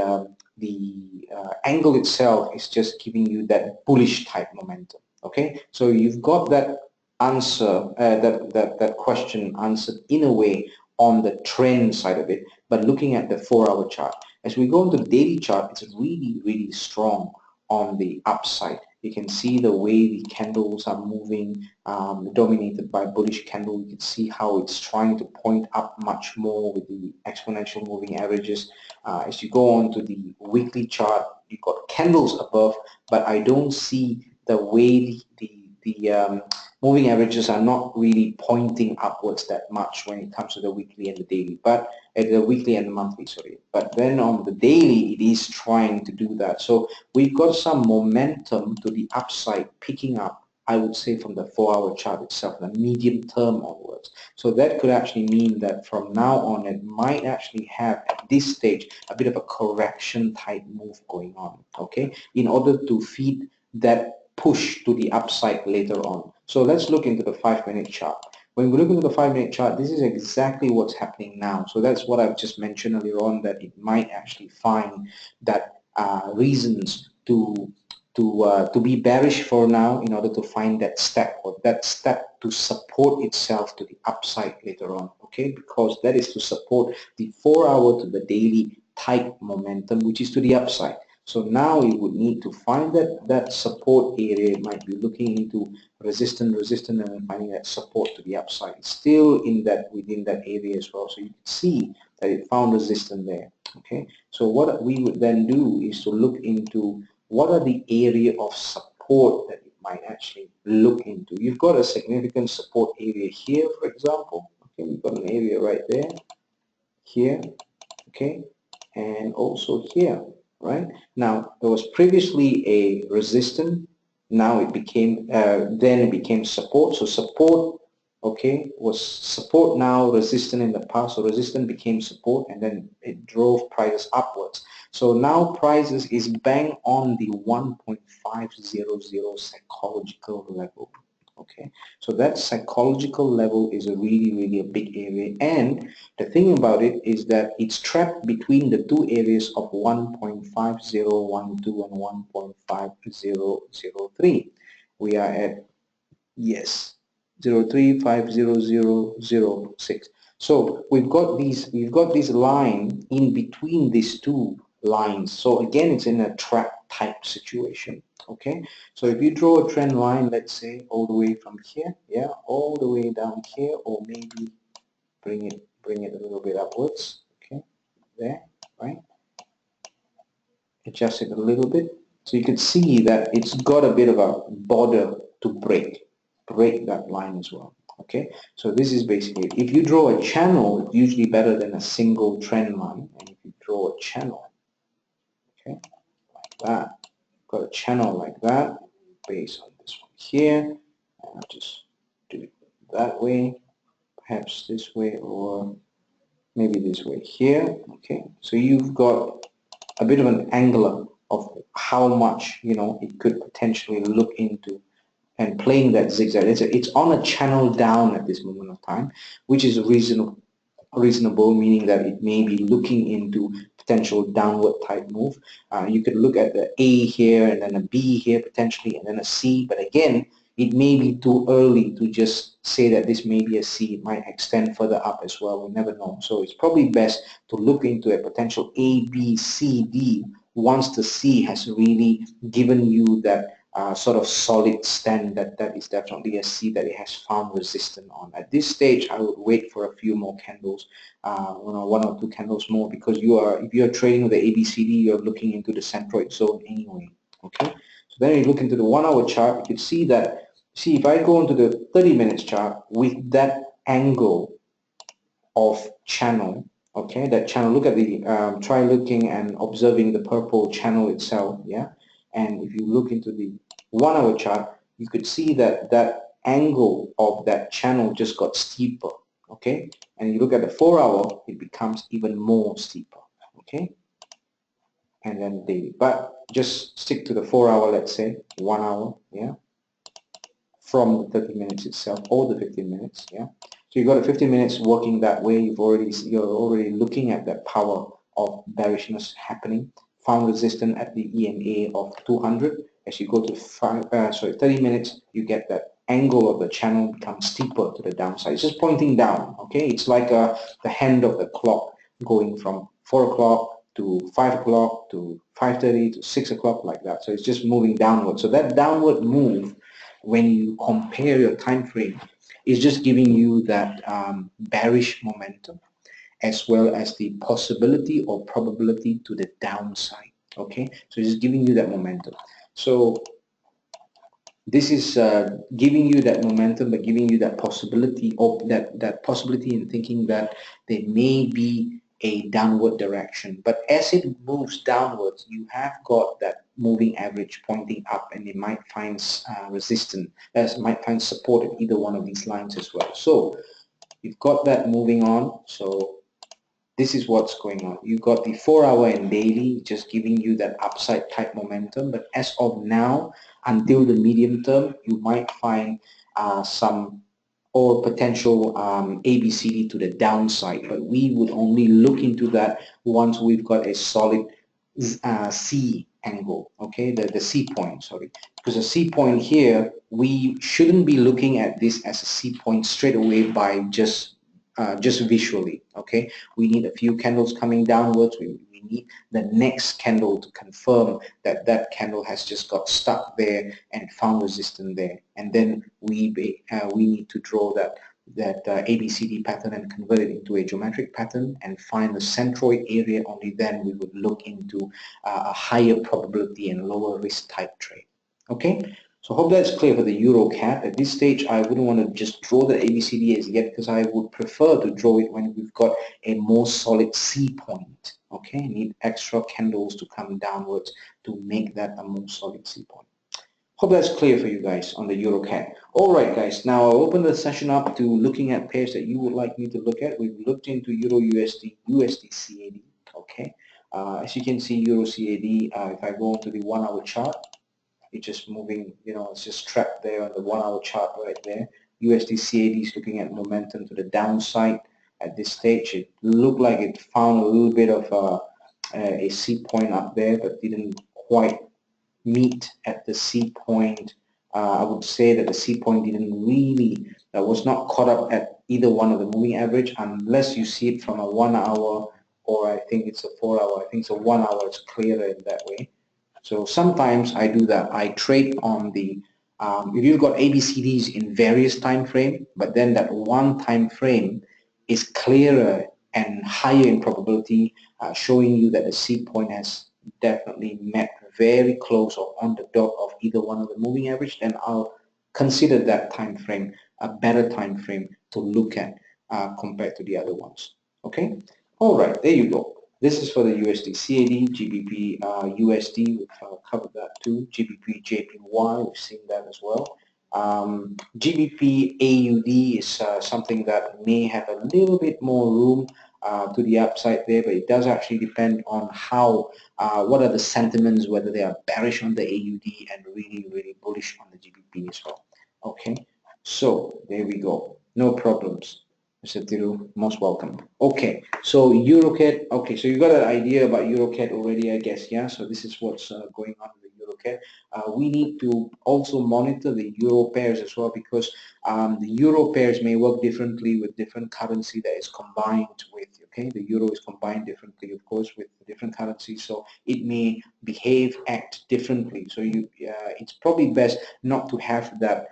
angle itself. Is just giving you that bullish type momentum. Okay, so you've got that answer, that question answered in a way on the trend side of it. But looking at the 4 hour chart, as we go into the daily chart, it's really strong on the upside. You can see the way the candles are moving, dominated by bullish candle. You can see how it's trying to point up much more with the exponential moving averages. As you go on to the weekly chart, you've got candles above, but I don't see the way the moving averages are not really pointing upwards that much when it comes to the weekly and the daily, but at the weekly and the monthly, sorry. But then on the daily, it is trying to do that. So we've got some momentum to the upside picking up I would say from the 4-hour chart itself, the medium term onwards. So that could actually mean that from now on it might actually have at this stage a bit of a correction type move going on, okay, in order to feed that push to the upside later on. So let's look into the 5-minute chart. When we look into the 5-minute chart, this is exactly what's happening now. So that's what I've just mentioned earlier on, that it might actually find that reasons to be bearish for now in order to find that step, or that step to support itself to the upside later on, okay, because that is to support the 4-hour to the daily type momentum, which is to the upside. So now you would need to find that support area. It might be looking into resistance, and then finding that support to the upside. It's still in that, within that area as well. So you can see that it found resistance there. Okay. So what we would then do is to look into what are the area of support that it might actually look into. You've got a significant support area here, for example. Okay, we've got an area right there, here, okay, and also here, right? Now, there was previously a resistance. Now it became, then it became support. So support, okay, was support now, resistance in the past. So resistance became support, and then it drove prices upwards. So now prices is bang on the 1.500 psychological level. Okay, so that psychological level is a really a big area, and the thing about it is that it's trapped between the two areas of 1.5012 and 1.5003. We are at, yes, 0.35006. So we've got this line in between these two lines. So again, it's in a trap type situation. Okay, so if you draw a trend line, let's say all the way from here, yeah, all the way down here, or maybe bring it a little bit upwards, okay, there, right, adjust it a little bit, so you can see that it's got a bit of a border to break that line as well. Okay, so this is basically, if you draw a channel, it's usually better than a single trend line. And if you draw a channel, okay, like that, got a channel like that based on this one here, and I'll just do it that way, perhaps this way, or maybe this way here. Okay, so you've got a bit of an angular of how much, you know, it could potentially look into, and playing that zigzag. It's on a channel down at this moment of time, which is reasonable, meaning that it may be looking into potential downward type move. You could look at the A here, and then a B here potentially, and then a C, but again, it may be too early to just say that this may be a C. It might extend further up as well. We never know. So it's probably best to look into a potential A, B, C, D once the C has really given you that sort of solid stand, that is definitely a C that it has found resistance on. At this stage, I would wait for a few more candles, you know, 1 or 2 candles more, because if you're trading with the ABCD, you're looking into the centroid zone anyway. Okay, so then you look into the 1-hour chart, you can see that. See, if I go into the 30 minutes chart with that angle of channel, okay, that channel, look at the, try looking and observing the purple channel itself, yeah, and if you look into the 1-hour chart, you could see that that angle of that channel just got steeper, okay, and you look at the 4-hour, it becomes even more steeper, okay, and then daily, but just stick to the 4-hour, let's say 1 hour, yeah, from the 30 minutes itself, or the 15 minutes, yeah. So you've got a 15 minutes working that way. You're already looking at that power of bearishness happening. Found resistance at the EMA of 200. As you go to 30 minutes, you get that angle of the channel becomes steeper to the downside. It's just pointing down. Okay, it's like the hand of the clock going from 4 o'clock to 5 o'clock to 5:30 to 6 o'clock, like that. So it's just moving downward. So that downward move, when you compare your time frame, is just giving you that bearish momentum, as well as the possibility or probability to the downside. Okay, so it's giving you that momentum. So this is giving you that momentum, but giving you that possibility, of that possibility in thinking that there may be a downward direction. But as it moves downwards, you have got that moving average pointing up, and it might find resistance, might find support at either one of these lines as well. So you've got that moving on. So this is what's going on. You've got the 4-hour and daily just giving you that upside type momentum. But as of now, until the medium term, you might find some or potential ABCD to the downside. But we would only look into that once we've got a solid C angle, okay, the C point, sorry, because the C point here, we shouldn't be looking at this as a C point straight away by just visually, okay. We need a few candles coming downwards. We need the next candle to confirm that that candle has just got stuck there and found resistance there, and then we need to draw that ABCD pattern and convert it into a geometric pattern and find the centroid area. Only then we would look into a higher probability and lower risk type trade. Okay, so hope that's clear for the EuroCAD. At this stage, I wouldn't want to just draw the ABCD as yet, because I would prefer to draw it when we've got a more solid C point. Okay, need extra candles to come downwards to make that a more solid C point. Hope that's clear for you guys on the EuroCAD. Alright guys, now I'll open the session up to looking at pairs that you would like me to look at. We've looked into Euro USD, USD CAD. Okay, as you can see, Euro CAD, if I go into the 1 hour chart, it's just moving, you know, it's just trapped there on the 1 hour chart right there. USD CAD is looking at momentum to the downside at this stage. It looked like it found a little bit of a C point up there, but didn't quite meet at the C point. I would say that the C point didn't really, was not caught up at either one of the moving average, unless you see it from a 1 hour, or I think it's a 4 hour. I think it's a 1 hour, it's clearer in that way. So sometimes I do that. I trade on the, if you've got ABCDs in various time frame, but then that one time frame is clearer and higher in probability, showing you that the C point has definitely met very close or on the dot of either one of the moving average, then I'll consider that time frame a better time frame to look at compared to the other ones. Okay, all right, there you go. This is for the USD CAD, GBP USD, we've covered that too. GBP JPY, we've seen that as well. GBP AUD is something that may have a little bit more room to the upside there, but it does actually depend on how, what are the sentiments, whether they are bearish on the AUD and really bullish on the GBP as well. Okay, so there we go, no problems. Mr. Thiru, most welcome. Okay, so EuroCAD. Okay, so you got an idea about EuroCAD already, I guess, yeah? So this is what's going on with the EuroCAD. We need to also monitor the Euro pairs as well, because the Euro pairs may work differently with different currency that is combined with, okay? The Euro is combined differently, of course, with different currencies, so it may behave, act differently. So you, it's probably best not to have that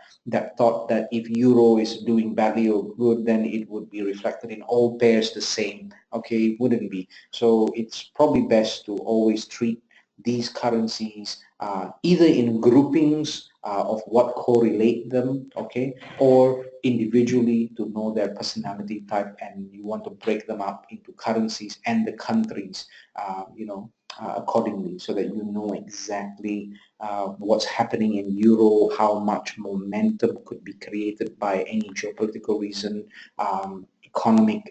thought that if Euro is doing badly or good, then it would be reflected in all pairs the same. Okay, it wouldn't be. So it's probably best to always treat these currencies either in groupings of what correlate them, okay, or individually to know their personality type, and you want to break them up into currencies and the countries, you know, accordingly, so that you know exactly what's happening in Euro, how much momentum could be created by any geopolitical reason, economic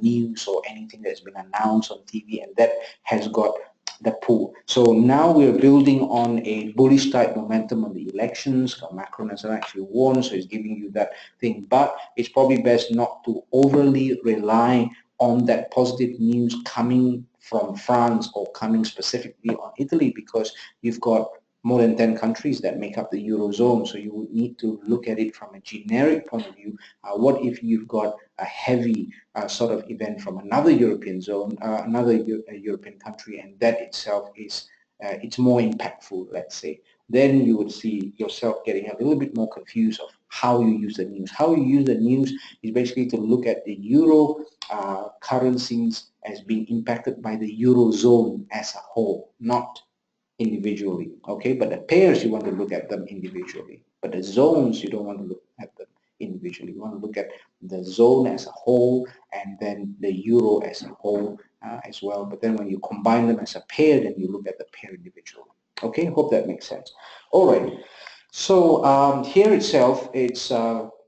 news, or anything that's been announced on TV, and that has got the pool. So now we're building on a bullish type momentum on the elections. Macron has actually won, so he's giving you that thing. But it's probably best not to overly rely on that positive news coming from France or coming specifically on Italy, because you've got more than 10 countries that make up the Eurozone. So you would need to look at it from a generic point of view. What if you've got a heavy sort of event from another European zone, another European country, and that itself is it's more impactful, let's say. Then you would see yourself getting a little bit more confused of how you use the news. How you use the news is basically to look at the Euro currencies as being impacted by the Eurozone as a whole, not individually, okay? But the pairs, you want to look at them individually, but the zones, you don't want to look at them individually. You want to look at the zone as a whole and then the euro as a whole as well. But then when you combine them as a pair, then you look at the pair individually. Okay, hope that makes sense. All right. So here itself, it's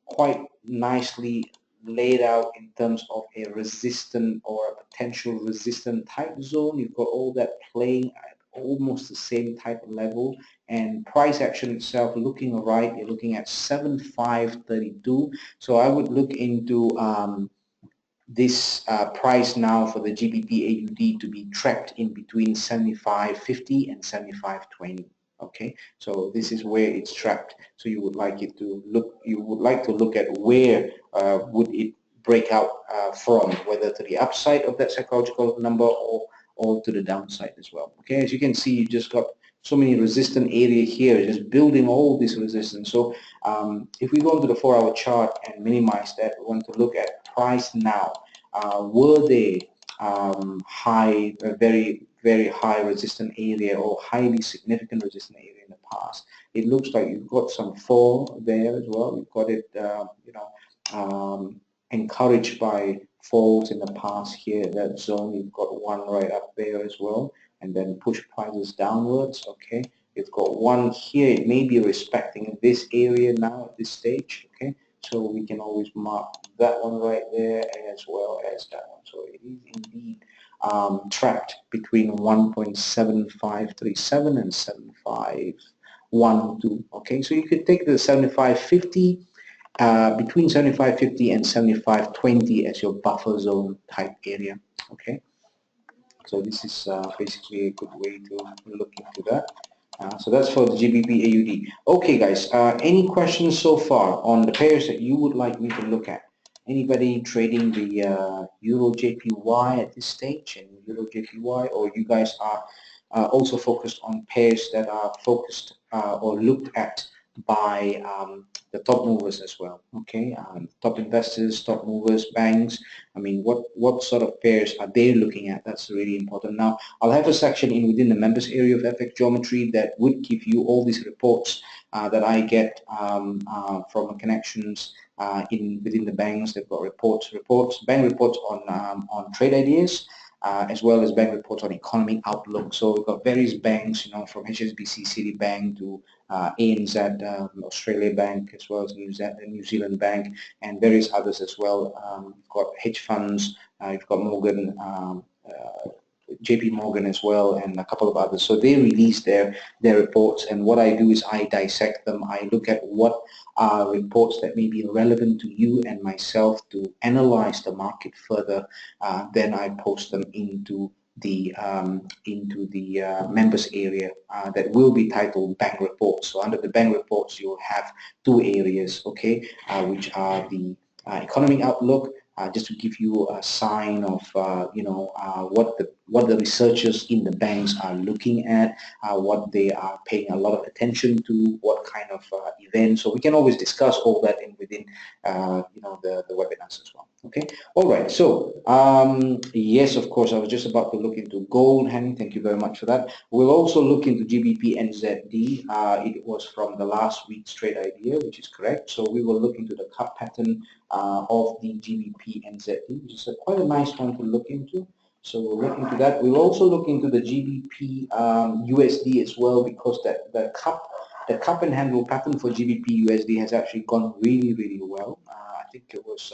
quite nicely laid out in terms of a resistant or a potential resistant type zone. You've got all that playing at almost the same type of level, and price action itself looking right. You're looking at 7532. So I would look into this price now for the GBP AUD to be tracked in between 75.50 and 75.20. Okay, so this is where it's trapped. So you would like it to look. You would like to look at where would it break out from, whether to the upside of that psychological number or to the downside as well. Okay, as you can see, you just got so many resistant area here, just building all this resistance. So if we go into the 4-hour chart and minimize that, we want to look at price now. Were they high, very high resistant area or highly significant resistant area in the past? It looks like you've got some fall there as well. You've got it, encouraged by falls in the past here. That zone, you've got one right up there as well, and then push prices downwards. Okay, you've got one here. It may be respecting this area now at this stage. Okay, so we can always mark that one right there as well as that one. So it is indeed trapped between 1.7537 and 7512. Okay, so you could take the 7550 between 75.50 and 75.20 as your buffer zone type area. Okay, so this is basically a good way to look into that. So that's for the GBP AUD. Okay, guys, any questions so far on the pairs that you would like me to look at? Anybody trading the Euro JPY at this stage, and Euro JPY, or you guys are also focused on pairs that are focused or looked at by the top movers as well? Okay, top investors, top movers, banks. I mean, what sort of pairs are they looking at? That's really important. Now, I'll have a section within the members area of FX Geometry that would give you all these reports that I get from connections within the banks. They've got bank reports on trade ideas, as well as bank reports on economic outlook. So we've got various banks, from HSBC, Citibank to ANZ, Australia Bank, as well as New Zealand Bank, and various others as well. You've got hedge funds, you've got Morgan, JP Morgan as well, and a couple of others. So they release their reports, and what I do is I dissect them. I look at what are reports that may be relevant to you and myself to analyze the market further. Then I post them into the members area that will be titled bank reports. So under the bank reports, you'll have two areas, okay, which are the economic outlook, just to give you a sign of what the researchers in the banks are looking at, what they are paying a lot of attention to, what kind of events. So we can always discuss all that within the webinars as well. Okay. All right. So yes, of course, I was just about to look into gold, Henry. Thank you very much for that. We'll also look into GBP NZD. It was from the last week's trade idea, which is correct. So we will look into the cup pattern of the GBP NZD, which is quite a nice one to look into. So we'll look into that. We'll also look into the GBP USD as well, because the cup and handle pattern for GBP USD has actually gone really, really well. I think it was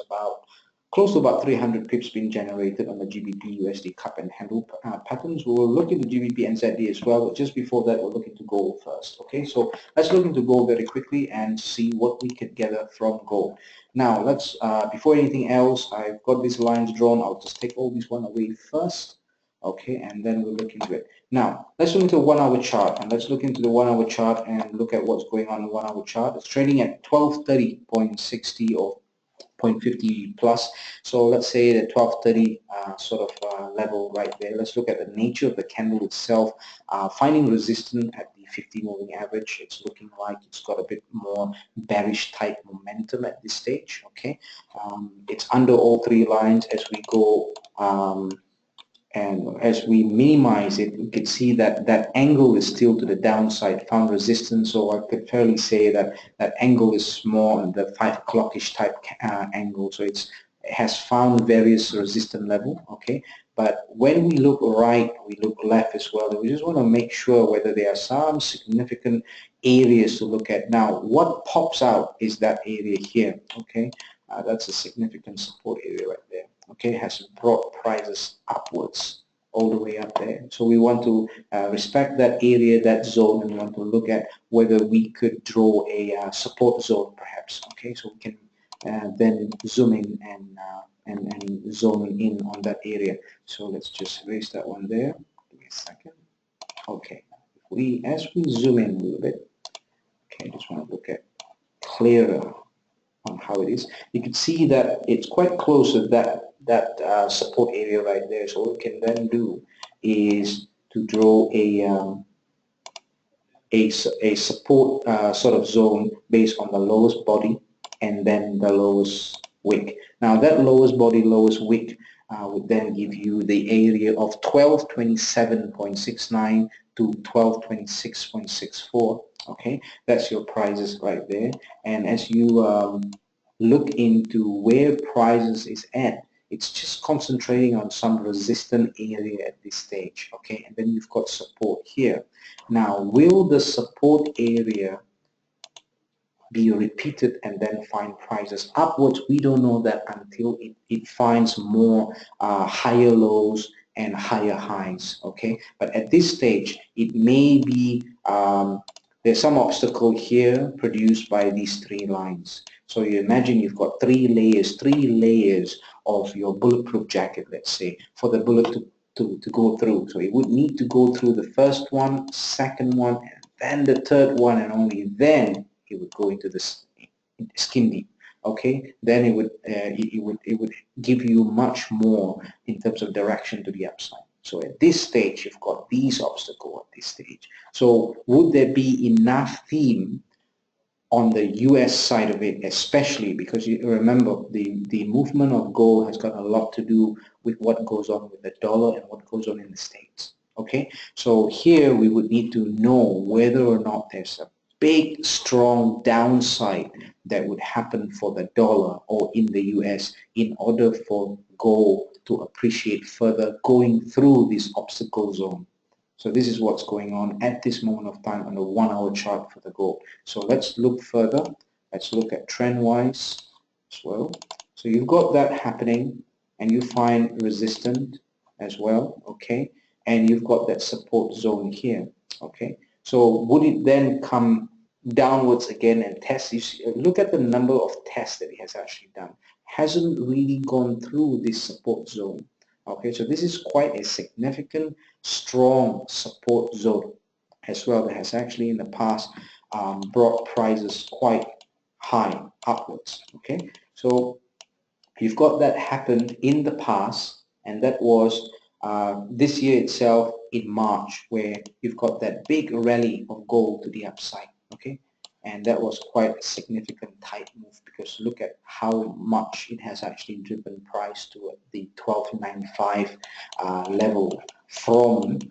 close to about 300 pips being generated on the GBP USD cup and handle patterns. We will look into GBP NZD as well, but just before that, we'll look into gold first. Okay, so let's look into gold very quickly and see what we could gather from gold. Now, let's before anything else, I've got these lines drawn. I'll just take all these one away first. Okay, and then we'll look into it. Now, let's look into a 1 hour chart, and let's look into the 1 hour chart and look at what's going on in the 1 hour chart. It's trading at 1230.60 or 0.50 plus. So let's say the 1230 level right there. Let's look at the nature of the candle itself. Finding resistance at the 50 moving average. It's looking like it's got a bit more bearish type momentum at this stage. Okay, it's under all three lines as we go And as we minimize it, we could see that that angle is still to the downside, found resistance. So I could fairly say that that angle is more on the 5 o'clock-ish type angle. So it has found various resistance level, okay? But when we look right, we look left as well. And we just want to make sure whether there are some significant areas to look at. Now, what pops out is that area here, okay? That's a significant support area right there. Okay, has brought prices upwards all the way up there. So we want to respect that area, that zone, and we want to look at whether we could draw a support zone perhaps. Okay, so we can then zoom in and zone in on that area. So let's just erase that one there. Give me a second. Okay, as we zoom in a little bit, okay, just want to look at clearer on how it is. You can see that it's quite close to that support area right there. So what we can then do is to draw a support sort of zone based on the lowest body and then the lowest wick. Now that lowest body, lowest wick would then give you the area of 1227.69 to 1226.64. Okay, that's your prices right there. And as you look into where prices is at, it's just concentrating on some resistant area at this stage, okay? And then you've got support here. Now, will the support area be repeated and then find prices upwards? We don't know that until it finds more higher lows and higher highs, okay? But at this stage, it may be, there's some obstacle here produced by these three lines. So you imagine you've got three layers of your bulletproof jacket, let's say, for the bullet to go through. So it would need to go through the first one, second one, and then the third one, and only then it would go into the skin deep. Okay, then it would give you much more in terms of direction to the upside. So at this stage, you've got these obstacles at this stage. So would there be enough theme on the US side of it, especially because you remember the movement of gold has got a lot to do with what goes on with the dollar and what goes on in the States. Okay, so here we would need to know whether or not there's a big strong downside that would happen for the dollar or in the US in order for gold to appreciate further going through this obstacle zone. So this is what's going on at this moment of time on the 1 hour chart for the gold. So let's look further. Let's look at trend wise as well. So you've got that happening and you find resistance as well, okay? And you've got that support zone here, okay? So would it then come downwards again and test? You see, look at the number of tests that it has actually done. Hasn't really gone through this support zone. Okay, so this is quite a significant, strong support zone as well that has actually in the past brought prices quite high upwards. Okay, so you've got that happened in the past, and that was this year itself in March, where you've got that big rally of gold to the upside. Okay, and that was quite a significant tight move because look at how much it has actually driven price to the 1295 level from the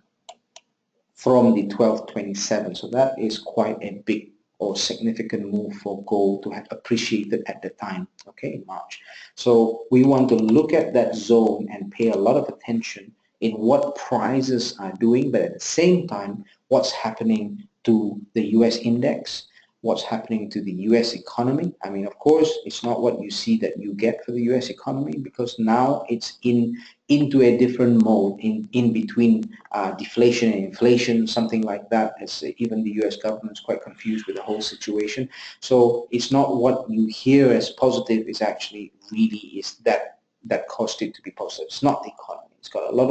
1227. So that is quite a big or significant move for gold to have appreciated at the time, okay, in March. So we want to look at that zone and pay a lot of attention in what prices are doing, but at the same time, what's happening to the US index, what's happening to the US economy. I mean, of course, it's not what you see that you get for the US economy because now it's into a different mode in between deflation and inflation, something like that, as even the US government is quite confused with the whole situation. So it's not what you hear as positive is actually really is that caused it to be positive. It's not the economy. It's got a lot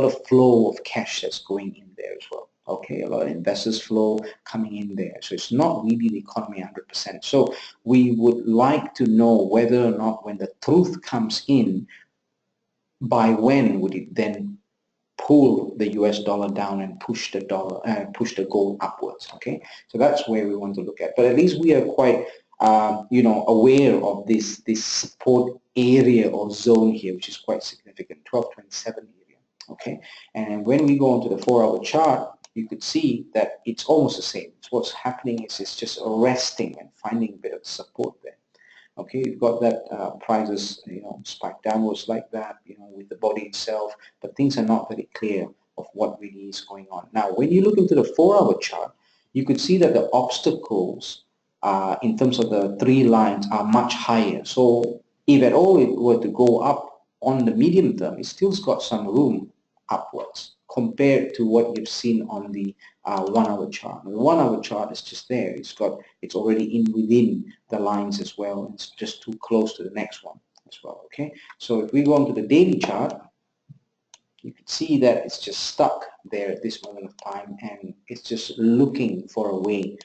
of flow of cash that's going in there as well. Okay, a lot of investors flow coming in there. So it's not really the economy 100%. So we would like to know whether or not when the truth comes in, by when would it then pull the US dollar down and push the gold upwards. Okay, so that's where we want to look at. But at least we are quite aware of this support area or zone here, which is quite significant, 1227 area. Okay, and when we go onto the 4-hour chart, you could see that it's almost the same. So what's happening is it's just resting and finding a bit of support there. Okay, you've got that prices, spike downwards like that, with the body itself, but things are not very clear of what really is going on. Now, when you look into the 4-hour chart, you could see that the obstacles in terms of the 3 lines are much higher. So if at all it were to go up on the medium term, it still's got some room upwards compared to what you've seen on the 1-hour chart. The 1-hour chart is just there. It's already in within the lines as well. It's just too close to the next one as well. Okay. So if we go on to the daily chart, you can see that it's just stuck there at this moment of time, and it's just looking for a way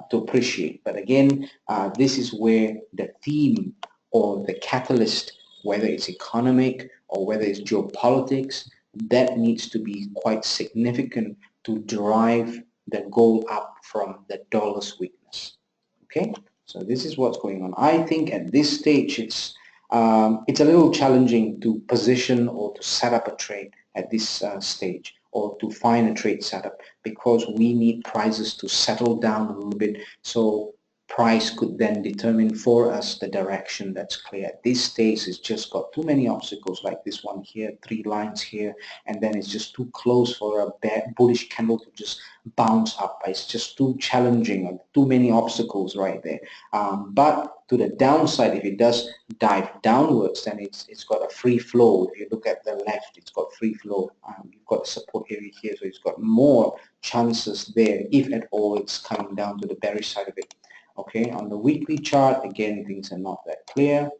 to appreciate. But again, this is where the theme or the catalyst, whether it's economic or whether it's geopolitics, that needs to be quite significant to drive the gold up from the dollar's weakness. Okay, so this is what's going on. I think at this stage it's a little challenging to position or to set up a trade at this stage, or to find a trade setup, because we need prices to settle down a little bit, so price could then determine for us the direction that's clear. At this stage, it's just got too many obstacles, like this one here, 3 lines here, and then it's just too close for a bullish candle to just bounce up. It's just too challenging, too many obstacles right there. But to the downside, if it does dive downwards, then it's got a free flow. If you look at the left, it's got free flow. You've got the support area here, so it's got more chances there, if at all it's coming down to the bearish side of it. Okay, on the weekly chart, again, things are not that clear.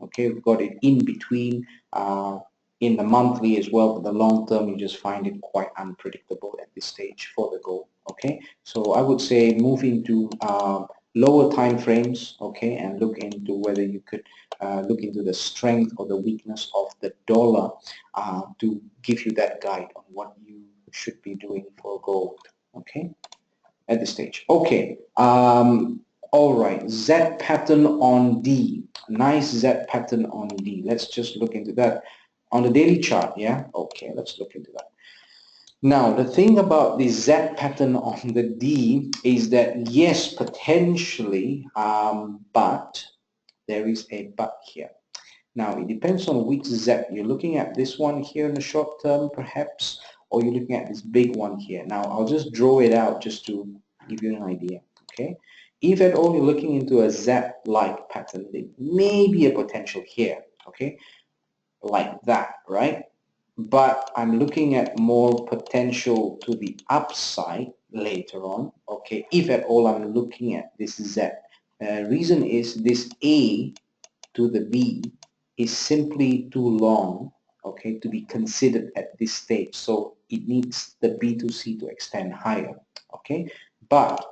Okay, we've got it in between. In the monthly as well, but the long term, you just find it quite unpredictable at this stage for the gold. Okay, so I would say move into lower time frames, okay, and look into whether you could look into the strength or the weakness of the dollar to give you that guide on what you should be doing for gold. Okay, at this stage. Okay, all right, Z pattern on D. Nice Z pattern on D. Let's just look into that on the daily chart. Yeah, okay, let's look into that. Now, the thing about the Z pattern on the D is that, yes, potentially, but there is a but here. Now, it depends on which Z. You're looking at this one here in the short term, perhaps, or you're looking at this big one here. Now, I'll just draw it out just to give you an idea, okay? If at all you're looking into a Z-like pattern, there may be a potential here, okay? Like that, right? But I'm looking at more potential to the upside later on, okay, if at all I'm looking at this Z. Reason is this A to the B is simply too long, okay, to be considered at this stage. So it needs the B to C to extend higher, okay? But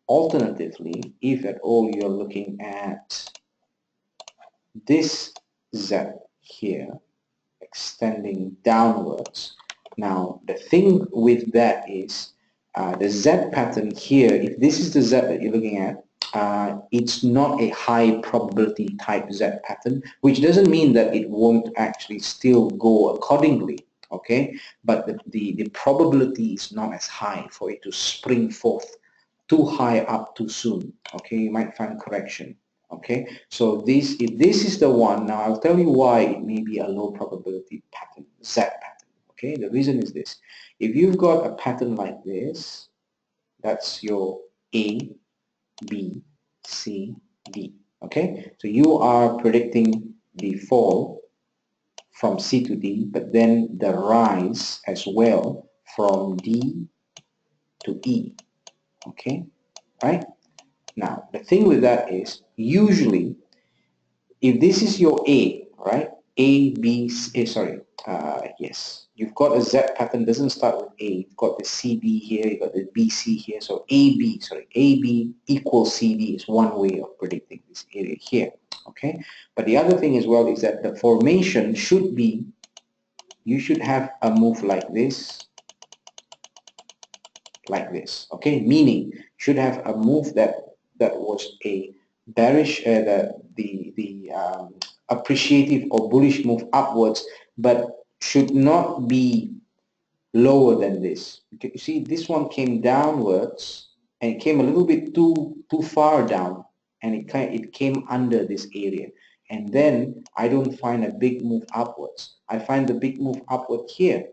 alternatively, if at all you're looking at this Z here, extending downwards. Now, the thing with that is the Z pattern here, if this is the Z that you're looking at, it's not a high probability type Z pattern, which doesn't mean that it won't actually still go accordingly, okay? But the probability is not as high for it to spring forth too high up too soon, okay? You might find correction. Okay, so if this is the one, now I'll tell you why it may be a low probability pattern, Z pattern. Okay, the reason is this. If you've got a pattern like this, that's your A, B, C, D. Okay, so you are predicting the fall from C to D, but then the rise as well from D to E. Okay, right? Now, the thing with that is, usually, if this is your A, right? A, B, C, yes. You've got a Z pattern, doesn't start with A. You've got the CD here, you've got the BC here. So AB equals CD is one way of predicting this area here, okay? But the other thing as well is that the formation should be, you should have a move like this, okay? Meaning, should have a move that was a bearish, the appreciative or bullish move upwards, but should not be lower than this. You see, this one came downwards and it came a little bit too far down, and it came under this area. And then I don't find a big move upwards. I find the big move upward here.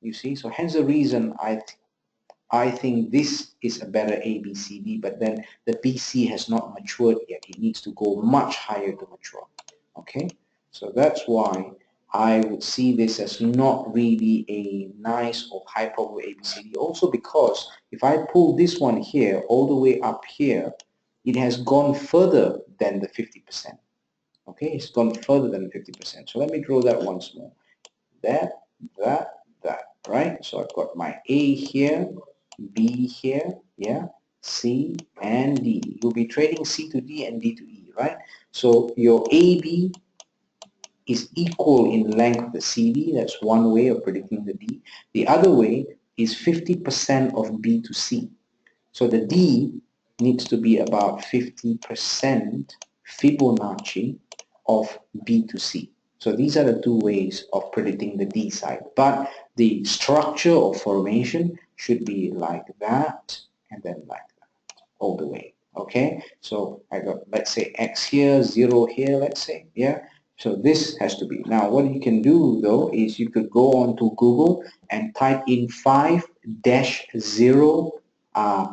You see, so hence the reason I think this is a better ABCD, but then the BC has not matured yet. It needs to go much higher to mature. Okay, so that's why I would see this as not really a nice or high probable ABCD. Also because if I pull this one here all the way up here, it has gone further than the 50%. Okay, it's gone further than 50%. So let me draw that once more. That, right? So I've got my A here, B here, yeah, C and D. You'll be trading C to D and D to E, right? So your AB is equal in length of the CD. That's one way of predicting the D. The other way is 50% of B to C. So the D needs to be about 50% Fibonacci of B to C. So these are the two ways of predicting the D side. But the structure of formation should be like that and then like that all the way. Okay, so I got, let's say, X here, 0 here, let's say, yeah. So this has to be. Now what you can do though is you could go on to Google and type in 5-0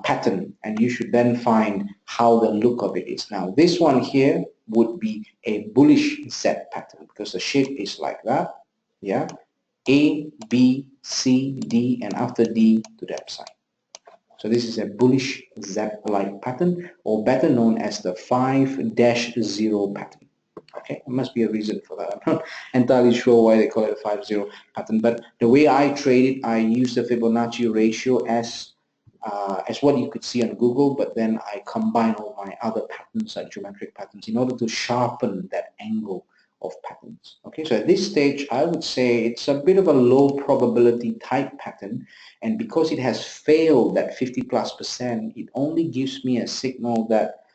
pattern, and you should then find how the look of it is. Now this one here would be a bullish Z pattern because the shape is like that, yeah, A, B, C, D, and after D to the upside. So this is a bullish Z-like pattern, or better known as the 5-0 pattern. Okay, there must be a reason for that. I'm not entirely sure why they call it a 5-0 pattern, but the way I trade it, I use the Fibonacci ratio as what you could see on Google, but then I combine all my other patterns like geometric patterns in order to sharpen that angle of patterns. Okay, so at this stage I would say it's a bit of a low probability type pattern, and because it has failed that 50+%, it only gives me a signal that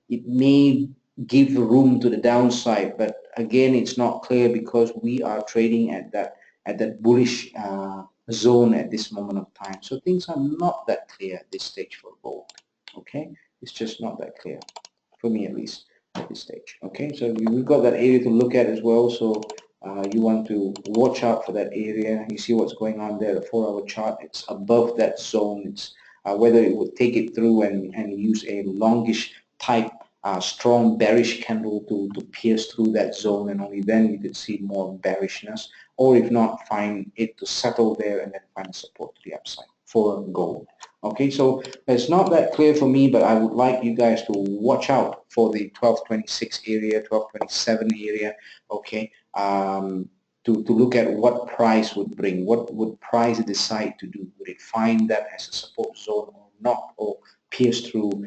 it may give room to the downside, but again it's not clear because we are trading at that bullish zone at this moment of time. So things are not that clear at this stage for gold. Okay, it's just not that clear for me, at least at this stage. Okay, so we've got that area to look at as well. So you want to watch out for that area. You see what's going on there, the 4-hour chart. It's above that zone. It's whether it would take it through and use a longish type strong bearish candle to pierce through that zone, and only then you could see more bearishness, or if not, find it to settle there and then find support to the upside for gold. Okay, so it's not that clear for me, but I would like you guys to watch out for the 1226 area, 1227 area, okay, to look at what price would bring, what would price decide to do. Would it find that as a support zone or not, or pierce through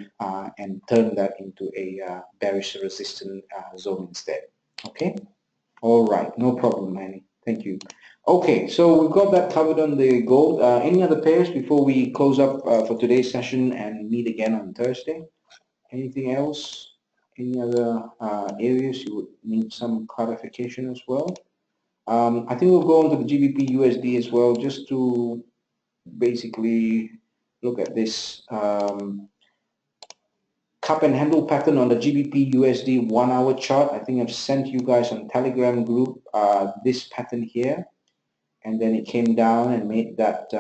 and turn that into a bearish resistant zone instead. Okay, all right, no problem, Manny. Thank you. Okay, so we've got that covered on the gold. Any other pairs before we close up for today's session and meet again on Thursday? Anything else? Any other areas you would need some clarification as well? I think we'll go on to the GBP USD as well, just to basically look at this cup and handle pattern on the GBP USD 1-hour chart. I think I've sent you guys on Telegram group this pattern here, and then it came down and made that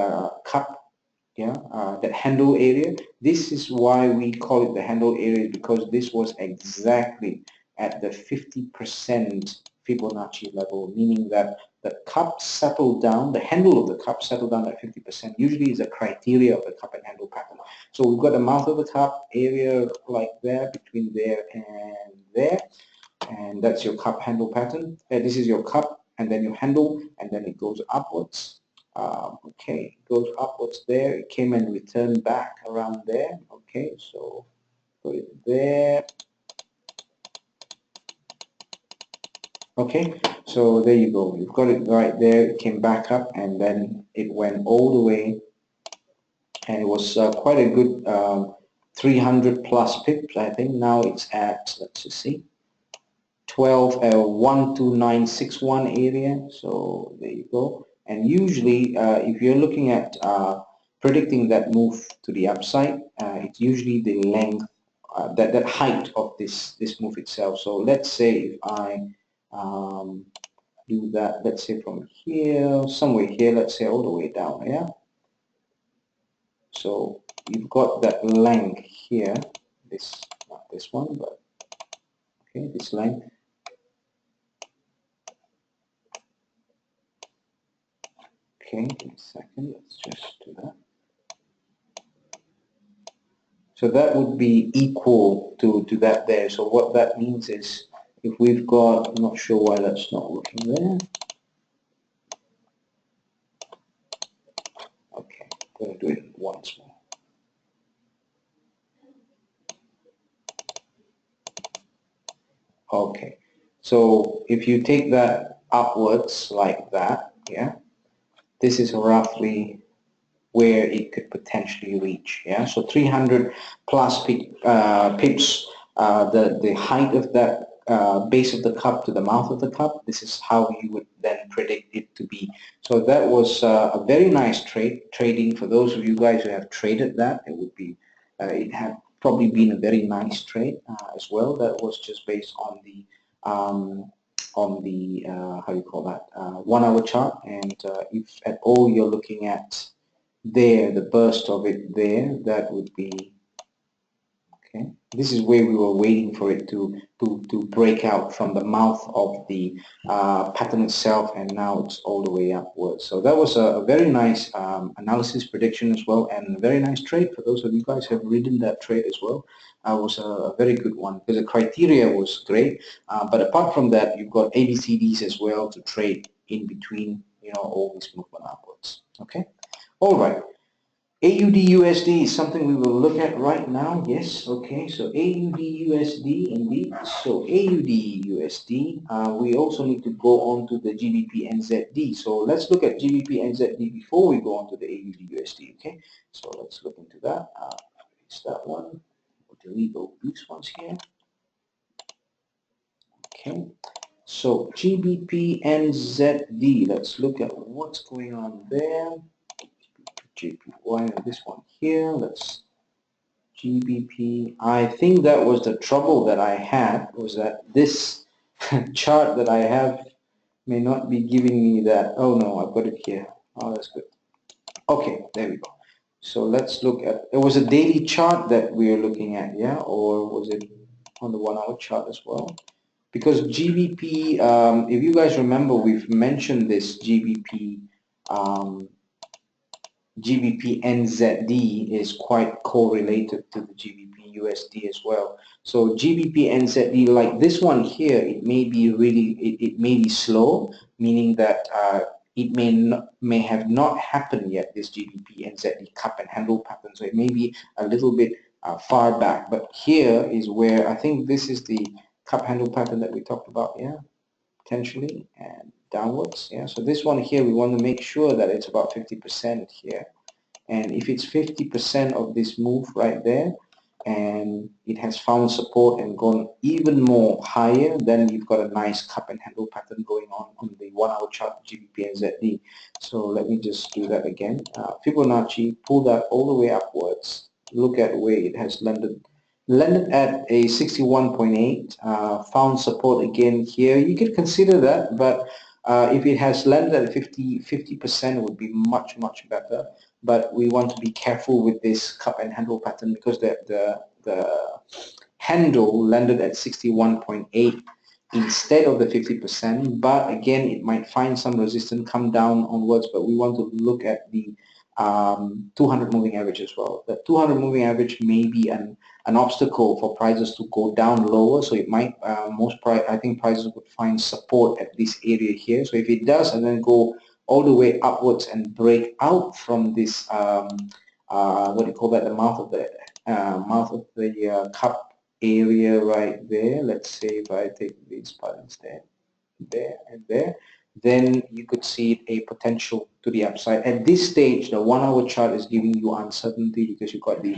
cup, yeah, that handle area. This is why we call it the handle area, because this was exactly at the 50% Fibonacci level, meaning that the cup settled down, the handle of the cup settled down at 50%. Usually is a criteria of the cup and handle pattern. So we've got the mouth of the cup area like there, between there and there, and that's your cup handle pattern. This is your cup and then your handle, and then it goes upwards. Okay, it goes upwards there. It came and returned back around there. Okay, so put it there. Okay, so there you go. You've got it right there. It came back up and then it went all the way, and it was quite a good 300 plus pips. I think now it's at, let's just see, 12961 area. So there you go. And usually if you're looking at predicting that move to the upside, it's usually the length, that height of this move itself. So let's say if I do that, let's say from here, somewhere here, let's say all the way down, yeah? So you've got that length here, not this one, but okay, this length. Okay, give me a second, let's just do that. So that would be equal to that there. So what that means is if we've got, I'm not sure why that's not working there. Okay, I'm going to do it once more. Okay, so if you take that upwards like that, yeah, this is roughly where it could potentially reach, yeah. So 300 plus pips, the height of that base of the cup to the mouth of the cup. This is how you would then predict it to be. So that was a very nice trading for those of you guys who have traded that. It would be, it had probably been a very nice trade as well. That was just based on the how do you call that, 1 hour chart. And if at all you're looking at there, the burst of it there, that would be, okay, this is where we were waiting for it to break out from the mouth of the pattern itself, and now it's all the way upwards. So that was a very nice analysis prediction as well, and a very nice trade for those of you guys who have ridden that trade as well. It was a very good one because the criteria was great, but apart from that, you've got ABCDs as well to trade in between, you know, all this movement upwards. Okay, all right. AUD USD is something we will look at right now. Yes, okay, so AUD USD indeed. So AUD USD, we also need to go on to the GBP NZD. So let's look at GBP NZD before we go on to the AUD USD, okay? So let's look into that. It's that one. We'll delete all these ones here. Okay, so GBP NZD, let's look at what's going on there. JPY, this one here, let's GBP. I think that was the trouble that I had, was that this chart that I have may not be giving me that. Oh no, I've got it here. Oh, that's good. Okay, there we go. So let's look at, it was a daily chart that we are looking at, yeah, or was it on the 1 hour chart as well? Because GBP, if you guys remember, we've mentioned this GBP GBP NZD is quite correlated to the GBP USD as well. So GBP NZD, like this one here, it may be really, it may be slow, meaning that it may have not happened yet, this GBP NZD cup and handle pattern. So it may be a little bit far back. But here is where I think this is the cup handle pattern that we talked about, yeah, potentially, and downwards, yeah. So this one here, we want to make sure that it's about 50% here, and if it's 50% of this move right there and it has found support and gone even more higher, then you've got a nice cup and handle pattern going on the 1 hour chart GBP NZD. So let me just do that again. Fibonacci, pull that all the way upwards. Look at where it has landed at a 61.8, found support again here. You could consider that, but if it has landed at 50%, it would be much better. But we want to be careful with this cup and handle pattern because the handle landed at 61.8 instead of the 50%. But again, it might find some resistance, come down onwards. But we want to look at the 200 moving average as well. The 200 moving average may be an obstacle for prices to go down lower, so it might I think prices would find support at this area here. So if it does and then go all the way upwards and break out from this what do you call that, the mouth of the cup area right there. Let's say if I take these patterns there and there, then you could see a potential to the upside. At this stage, the 1 hour chart is giving you uncertainty because you've got the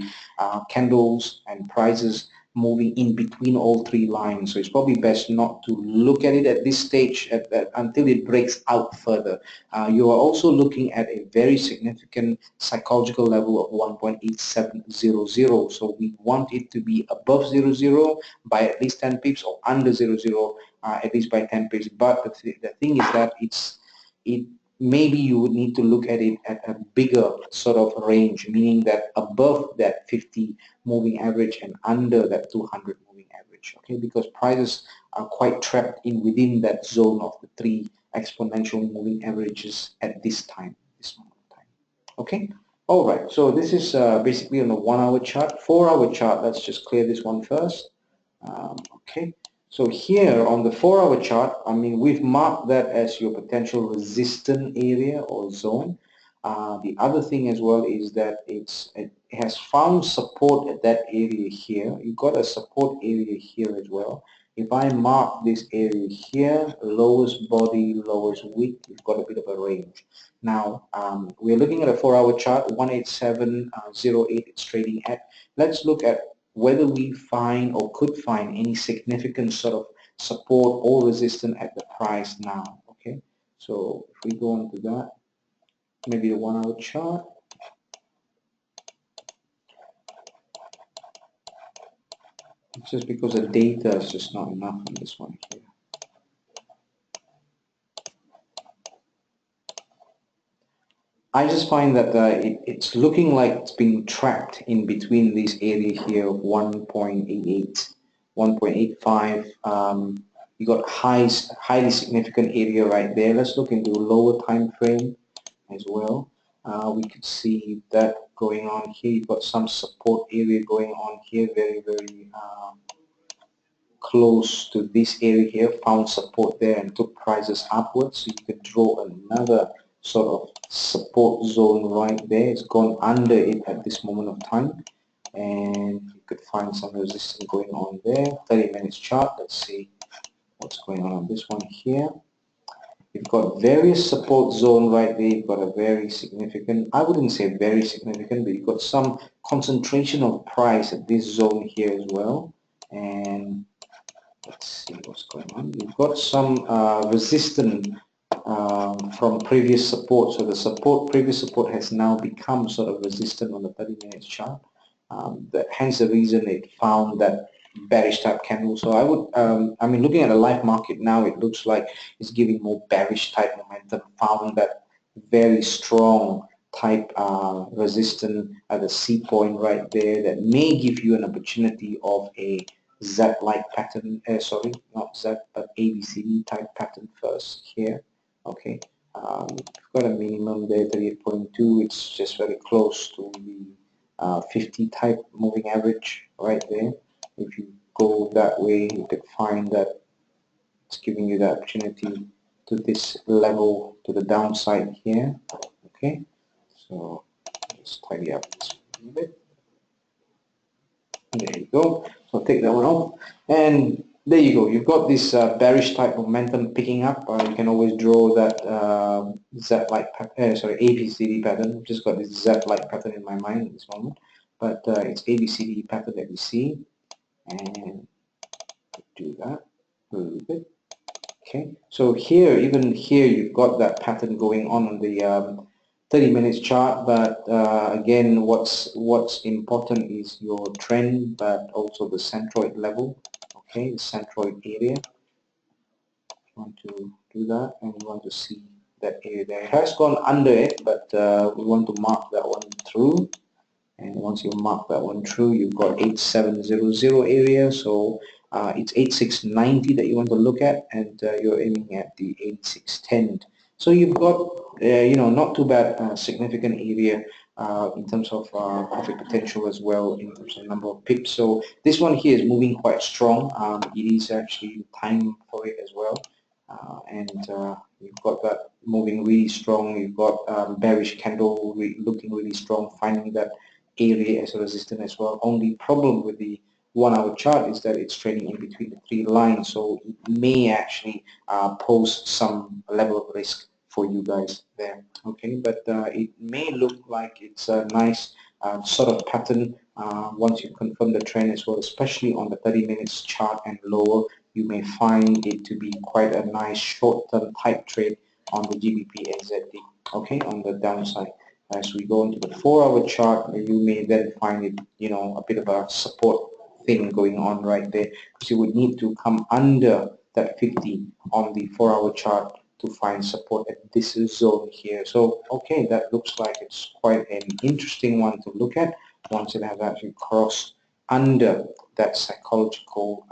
candles and prices moving in between all three lines. So it's probably best not to look at it at this stage until it breaks out further. You are also looking at a very significant psychological level of 1.8700. So we want it to be above 00 by at least 10 pips or under 00 at least by 10 pips. But the thing is that maybe you would need to look at it at a bigger sort of range, meaning that above that 50 moving average and under that 200 moving average, okay, because prices are quite trapped in within that zone of the three exponential moving averages at this moment of time. Okay, all right, so this is basically on the 1 hour chart. 4 hour chart, let's just clear this one first. Okay, so here on the 4 hour chart, I mean, we've marked that as your potential resistance area or zone. The other thing as well is that it has found support at that area here. You've got a support area here as well. If I mark this area here, lowest body, lowest wick, you've got a bit of a range. Now, we're looking at a 4 hour chart, 187.08 it's trading at. Let's look at whether we find or could find any significant sort of support or resistance at the price now. Okay, so if we go into that, maybe the 1 hour chart. It's just because the data is just not enough on this one here. I just find that it's looking like it's being trapped in between this area here of 1.88, 1.85. You got highly significant area right there. Let's look into a lower time frame as well. We could see that going on here. You've got some support area going on here, very close to this area here. Found support there and took prices upwards. So you could draw another sort of support zone right there. It's gone under it at this moment of time, and you could find some resistance going on there. 30 minutes chart. Let's see what's going on this one here. You've got various support zone right there. You've got a very significant, I wouldn't say very significant, but you've got some concentration of price at this zone here as well. And let's see what's going on. You've got some resistance from previous support. So the previous support has now become sort of resistant on the 30 minutes chart. Hence the reason it found that bearish type candle. So I would, I mean, looking at the live market now, it looks like it's giving more bearish type momentum. Found that very strong type resistance at the C point right there that may give you an opportunity of a Z-like pattern. Sorry, not Z, but ABCD type pattern first here. Okay, we've got a minimum there, 38.2. It's just very close to the 50 type moving average right there. If you go that way, you could find that it's giving you the opportunity to this level to the downside here. Okay, so let's tidy up this a little bit. There you go. So take that one off, and there you go. You've got this bearish type momentum picking up. You can always draw that Z-like ABCD pattern. I've just got this Z-like pattern in my mind at this moment, but it's ABCD pattern that we see, and do that a little bit. Okay, so here, even here, you've got that pattern going on the 30 minutes chart, but again, what's important is your trend, but also the centroid level. Okay, the centroid area. You want to do that, and you want to see that area there. It has gone under it, but we want to mark that one through. And once you mark that one through, you've got 8700 area. So it's 8690 that you want to look at, and you're aiming at the 8610. So you've got, you know, not too bad significant area in terms of profit potential as well, in terms of number of pips. So this one here is moving quite strong. It is actually time for it as well. And you've got that moving really strong. You've got bearish candle looking really strong, finding that area as a resistance as well. Only problem with the 1 hour chart is that it's trading in between the three lines, so it may actually pose some level of risk for you guys there. Okay, but it may look like it's a nice sort of pattern once you confirm the trend as well, especially on the 30 minutes chart and lower, you may find it to be quite a nice short-term type trade on the GBP NZD, okay, on the downside. As we go into the 4-hour chart, you may then find it, you know, a bit of a support thing going on right there, because you would need to come under that 50 on the 4-hour chart to find support at this zone here. So okay, that looks like it's quite an interesting one to look at once it has actually crossed under that psychological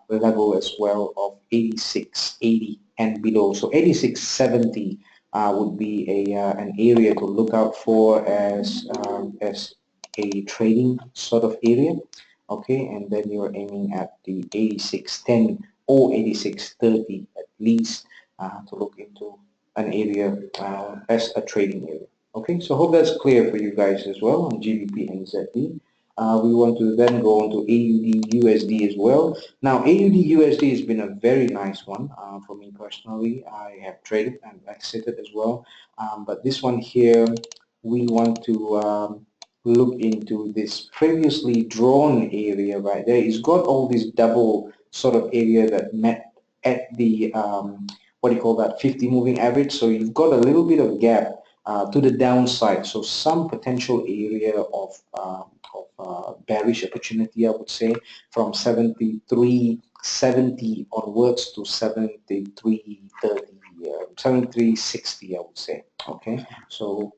level as well of 86.80 and below. So 86.70 would be an area to look out for as a trading sort of area. Okay, and then you're aiming at the 86.10 or 86.30 at least to look into an area as a trading area. Okay, so hope that's clear for you guys as well on GBP and ZD. We want to then go on to AUD USD as well. Now AUD USD has been a very nice one for me personally. I have traded and exited as well, but this one here we want to look into this previously drawn area right there. It's got all this double sort of area that met at the what do you call that, 50 moving average. So you've got a little bit of gap to the downside. So some potential area of bearish opportunity, I would say, from 73.70 onwards to 73.30, 73.60, I would say. Okay, so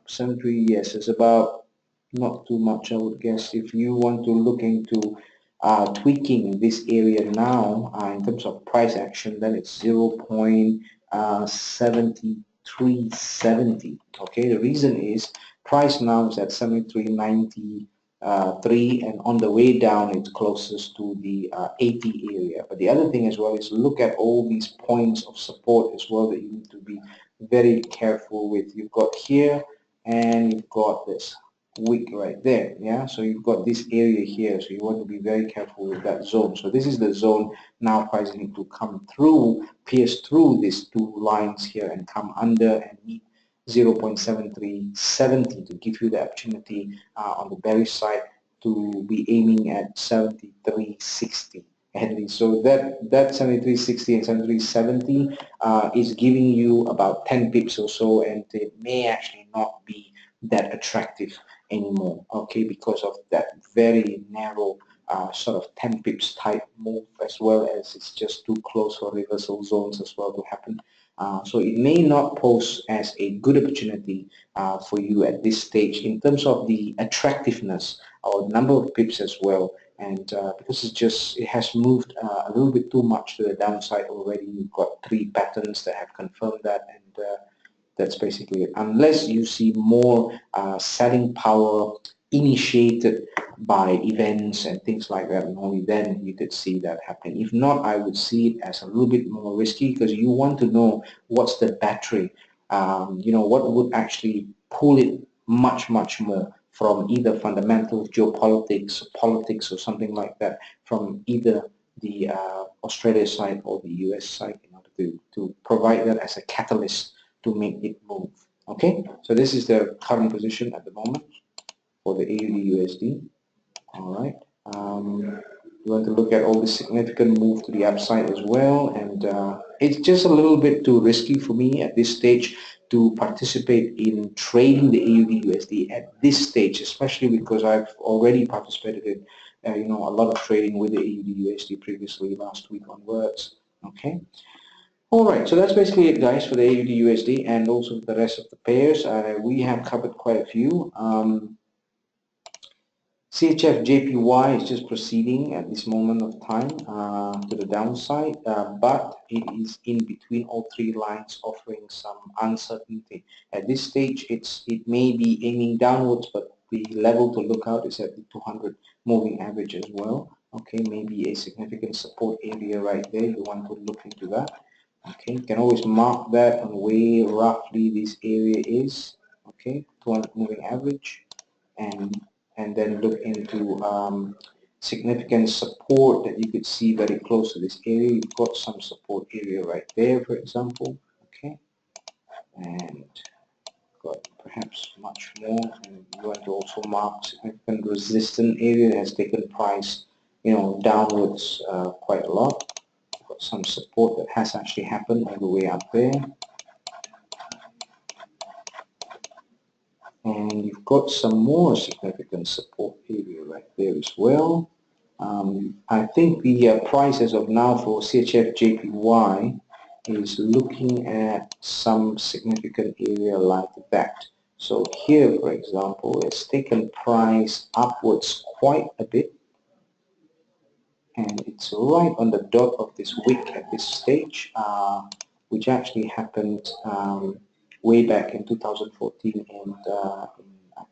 73, yes, it's about not too much, I would guess. If you want to look into tweaking this area now in terms of price action, then it's 0.7370. Okay, the reason is price now is at 73.93 and on the way down it's closest to the 80 area. But the other thing as well is look at all these points of support as well that you need to be very careful with. You've got here and you've got this wick right there, yeah, so you've got this area here, so you want to be very careful with that zone. So this is the zone now price need to come through, pierce through these two lines here and come under and meet 0.7370 to give you the opportunity on the bearish side to be aiming at 73.60. So that 73.60 and 73.70 is giving you about 10 pips or so, and it may actually not be that attractive anymore, okay, because of that very narrow sort of 10 pips type move, as well as it's just too close for reversal zones as well to happen. So it may not pose as a good opportunity for you at this stage in terms of the attractiveness or number of pips as well, and because it has moved a little bit too much to the downside already. You've got 3 patterns that have confirmed that, and that's basically it. Unless you see more selling power initiated by events and things like that, and only then you could see that happening. If not, I would see it as a little bit more risky, because you want to know what's the battery, you know, what would actually pull it much more from either fundamental geopolitics, politics, or something like that, from either the Australia side or the US side, in order to provide that as a catalyst to make it move. Okay, so this is the current position at the moment for the AUD USD. All right, you want to look at all the significant move to the upside as well, and it's just a little bit too risky for me at this stage to participate in trading the AUD USD at this stage, especially because I've already participated in you know, a lot of trading with the AUD USD previously last week onwards. Okay. Alright, so that's basically it, guys, for the AUD USD and also the rest of the pairs. We have covered quite a few. CHF JPY is just proceeding at this moment of time to the downside, but it is in between all 3 lines, offering some uncertainty. At this stage, it may be aiming downwards, but the level to look out is at the 200 moving average as well. Okay, maybe a significant support area right there. You want to look into that. Okay, you can always mark that on where roughly this area is. Okay, 200 moving average, and then look into significant support that you could see very close to this area. You've got some support area right there, for example. Okay, and got perhaps much more, and you want to also mark significant resistance area that has taken price, downwards quite a lot. Got some support that has actually happened all the way up there, and you've got some more significant support area right there as well. I think the price as of now for CHF JPY is looking at some significant area like that. So here, for example, it's taken price upwards quite a bit, and it's right on the dot of this wick at this stage, which actually happened way back in 2014, and I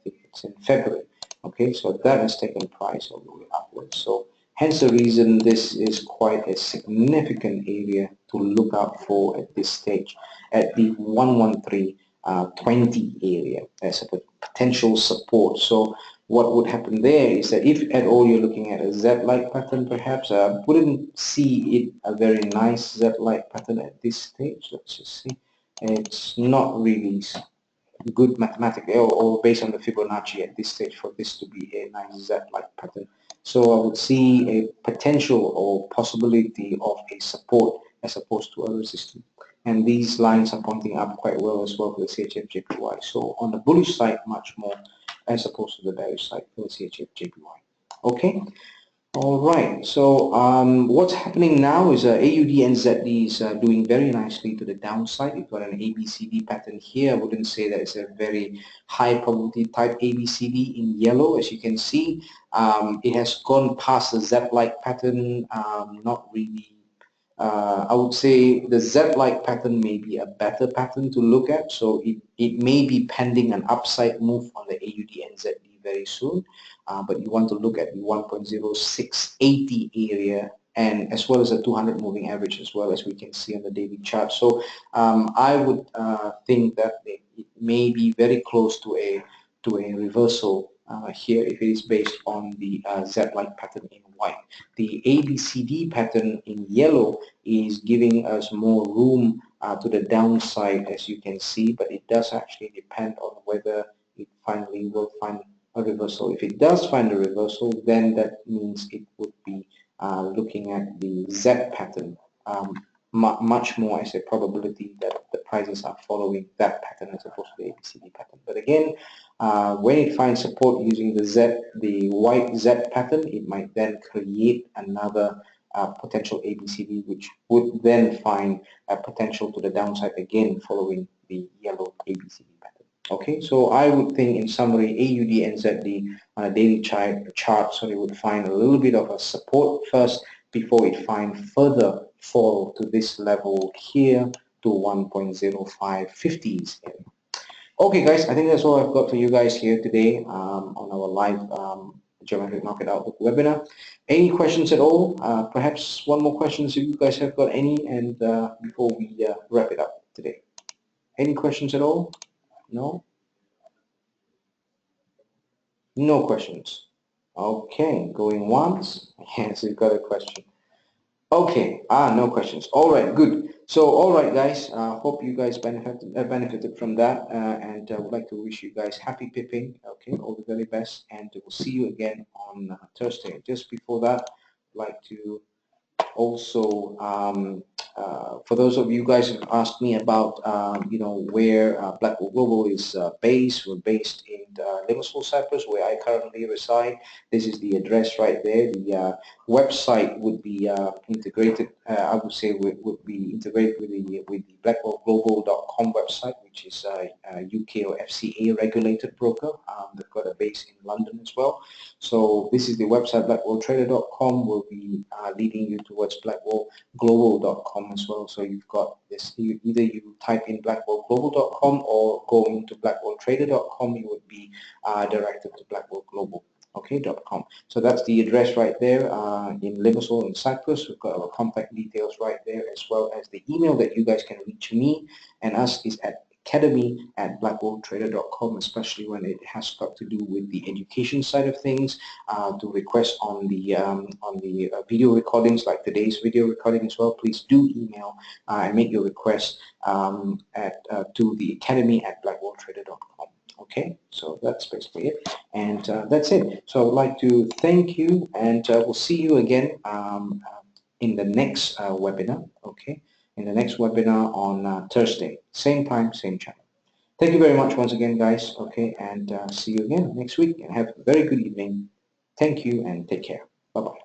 think it's in February. Okay, so that has taken price all the way upwards. So hence the reason this is quite a significant area to look out for at this stage, at the 113.20 area as a potential support. So what would happen there is that if at all you're looking at a Z-like pattern, perhaps I wouldn't see it a very nice Z-like pattern at this stage. Let's just see. It's not really good mathematically or based on the Fibonacci at this stage for this to be a nice Z-like pattern. So I would see a potential or possibility of a support as opposed to a resistance. And these lines are pointing up quite well as well for the CHF JPY. So on the bullish side, much more as opposed to the bearish side for the CHF JPY. Okay. All right, so what's happening now is AUD and ZD is doing very nicely to the downside. You've got an ABCD pattern here. I wouldn't say that it's a very high probability type ABCD in yellow. As you can see, it has gone past the Z-like pattern, not really. I would say the Z-like pattern may be a better pattern to look at, so it may be pending an upside move on the AUD and ZD very soon. But you want to look at the 1.0680 area, and as well as the 200 moving average, as well as we can see on the daily chart. So I would think that it may be very close to a reversal here if it is based on the Z-like pattern in white. The ABCD pattern in yellow is giving us more room to the downside, as you can see, but it does actually depend on whether it finally will find a reversal. If it does find a reversal, then that means it would be looking at the Z pattern much more as a probability that the prices are following that pattern as opposed to the ABCD pattern. But again, when it finds support using the white Z pattern, it might then create another potential ABCD, which would then find a potential to the downside again following the yellow ABCD pattern. Okay, so I would think in summary, AUD and ZD on a daily chart would find a little bit of a support first before it finds further fall to this level here to 1.0550s area. Okay guys, I think that's all I've got for you guys here today on our live Geometric Market Outlook webinar. Any questions at all? Perhaps one more question if you guys have got any, and before we wrap it up today. Any questions at all? No? No questions. Okay, going once. Yes, we've got a question. Okay, no questions. All right, good. So, all right, guys. Hope you guys benefited from that, and I would like to wish you guys happy pipping. Okay, all the very best, and we'll see you again on Thursday. Just before that, I'd like to also for those of you guys who asked me about where Blackwall Global is based, we're based in Limassol, Cyprus, where I currently reside. This is the address right there. The website would be integrated. I would say would be integrated with the blackwallglobal.com website, which is a UK or FCA regulated broker. They've got a base in London as well. So this is the website. blackwalltrader.com will be leading you towards blackwallglobal.com as well. So you've got this, either you type in blackwallglobal.com or go into blackwalltrader.com, you would be directed to blackwallglobal. Okay, .com. So that's the address right there in Limassol in Cyprus. We've got our contact details right there, as well as the email that you guys can reach me and us is at academy@blackwalltrader.com, especially when it has got to do with the education side of things, to request on the video recordings like today's video recording as well. Please do email and make your request to the academy@blackwalltrader.com. Okay, so that's basically it, and that's it. So I would like to thank you, and we'll see you again in the next webinar. Okay, in the next webinar on Thursday, same time, same channel. Thank you very much once again, guys. Okay, and see you again next week, and have a very good evening. Thank you, and take care. Bye-bye.